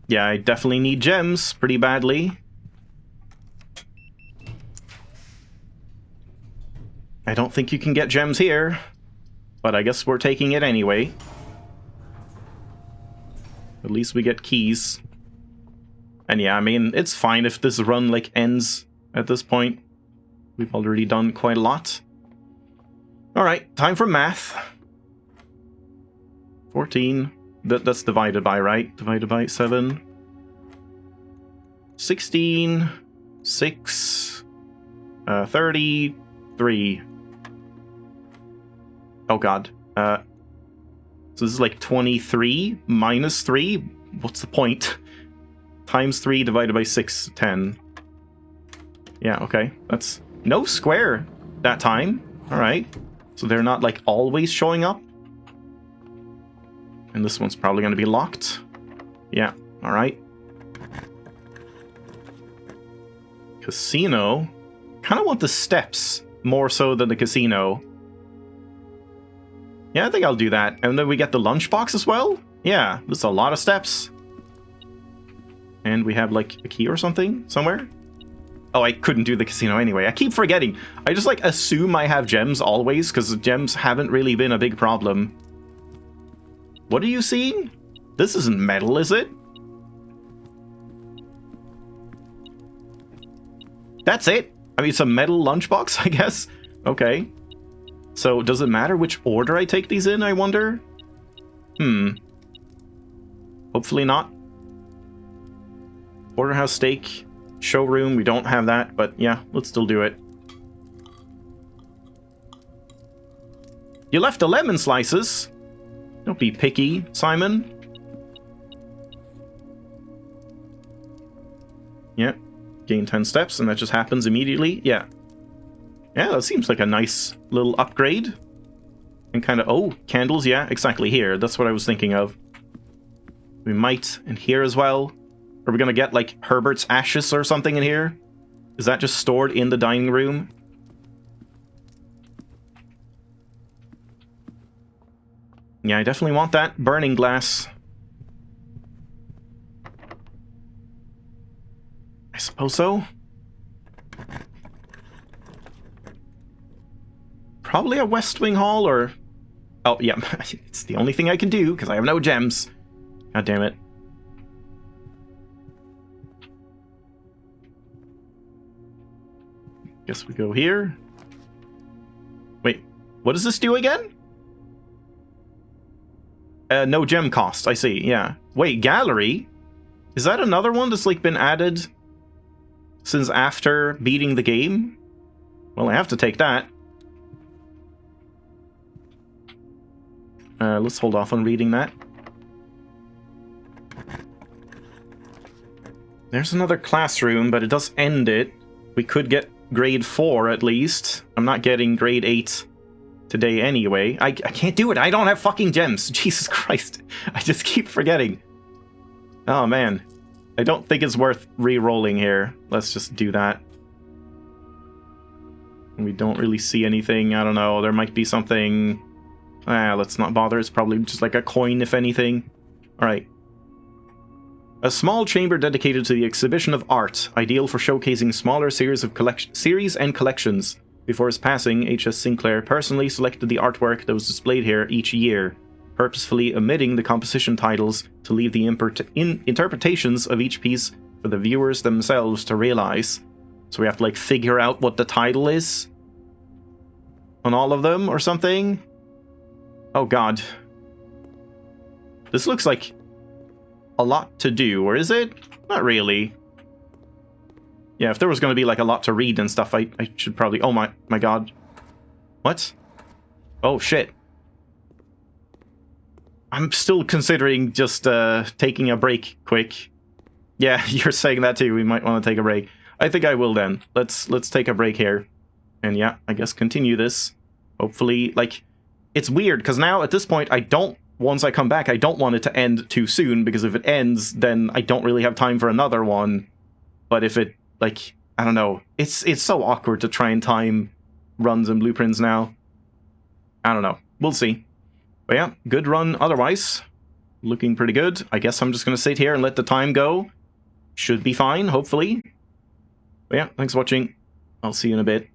Speaker 1: Yeah, I definitely need gems pretty badly. I don't think you can get gems here, but I guess we're taking it anyway. At least we get keys. And yeah, I mean, it's fine if this run, like, ends at this point. We've already done quite a lot. Alright, time for math. 14. That's divided by, right? Divided by 7. 16. 6. 33. Oh god. So this is like 23 minus 3? What's the point? Times 3 divided by 6, 10. Yeah, okay. That's no square that time. Alright. So they're not like always showing up. And this one's probably going to be locked. Yeah, alright. Casino. Kind of want the steps more so than the casino. Yeah, I think I'll do that. And then we get the lunchbox as well? Yeah, there's a lot of steps. And we have, like, a key or something somewhere? Oh, I couldn't do the casino anyway. I keep forgetting. I just, like, assume I have gems always, because gems haven't really been a big problem. What are you seeing? This isn't metal, is it? That's it? I mean, it's a metal lunchbox, I guess? Okay. So, does it matter which order I take these in, I wonder? Hopefully not. Porterhouse steak, showroom, we don't have that, but yeah, let's still do it. You left the lemon slices. Don't be picky, Simon. Yeah. Gain 10 steps, and that just happens immediately. Yeah. Yeah, that seems like a nice little upgrade. And kind of... Oh, candles, yeah, exactly here. That's what I was thinking of. We might in here as well. Are we gonna get, like, Herbert's ashes or something in here? Is that just stored in the dining room? Yeah, I definitely want that burning glass. I suppose so. Probably a West Wing Hall, or... Oh, yeah, it's the only thing I can do, because I have no gems. God damn it. Guess we go here. Wait, what does this do again? No gem cost, I see, yeah. Wait, gallery? Is that another one that's, like, been added since after beating the game? Well, I have to take that. Let's hold off on reading that. There's another classroom, but it does end it. We could get grade 4 at least. I'm not getting grade 8 today anyway. I can't do it. I don't have fucking gems. Jesus Christ. I just keep forgetting. Oh, man. I don't think it's worth re-rolling here. Let's just do that. We don't really see anything. I don't know. There might be something... let's not bother. It's probably just like a coin, if anything. Alright. A small chamber dedicated to the exhibition of art, ideal for showcasing smaller series and collections. Before his passing, H.S. Sinclair personally selected the artwork that was displayed here each year, purposefully omitting the composition titles to leave the interpretations of each piece for the viewers themselves to realize. So we have to, like, figure out what the title is on all of them or something? Oh god. This looks like a lot to do, or is it? Not really. Yeah, if there was going to be, like, a lot to read and stuff, I should probably... Oh my god. What? Oh, shit. I'm still considering just taking a break quick. Yeah, you're saying that too. We might want to take a break. I think I will then. Let's take a break here. And yeah, I guess continue this. Hopefully, like... It's weird, because now, at this point, I don't... Once I come back, I don't want it to end too soon, because if it ends, then I don't really have time for another one. But if it, like, I don't know. It's so awkward to try and time runs and blueprints now. I don't know. We'll see. But yeah, good run otherwise. Looking pretty good. I guess I'm just going to sit here and let the time go. Should be fine, hopefully. But yeah, thanks for watching. I'll see you in a bit.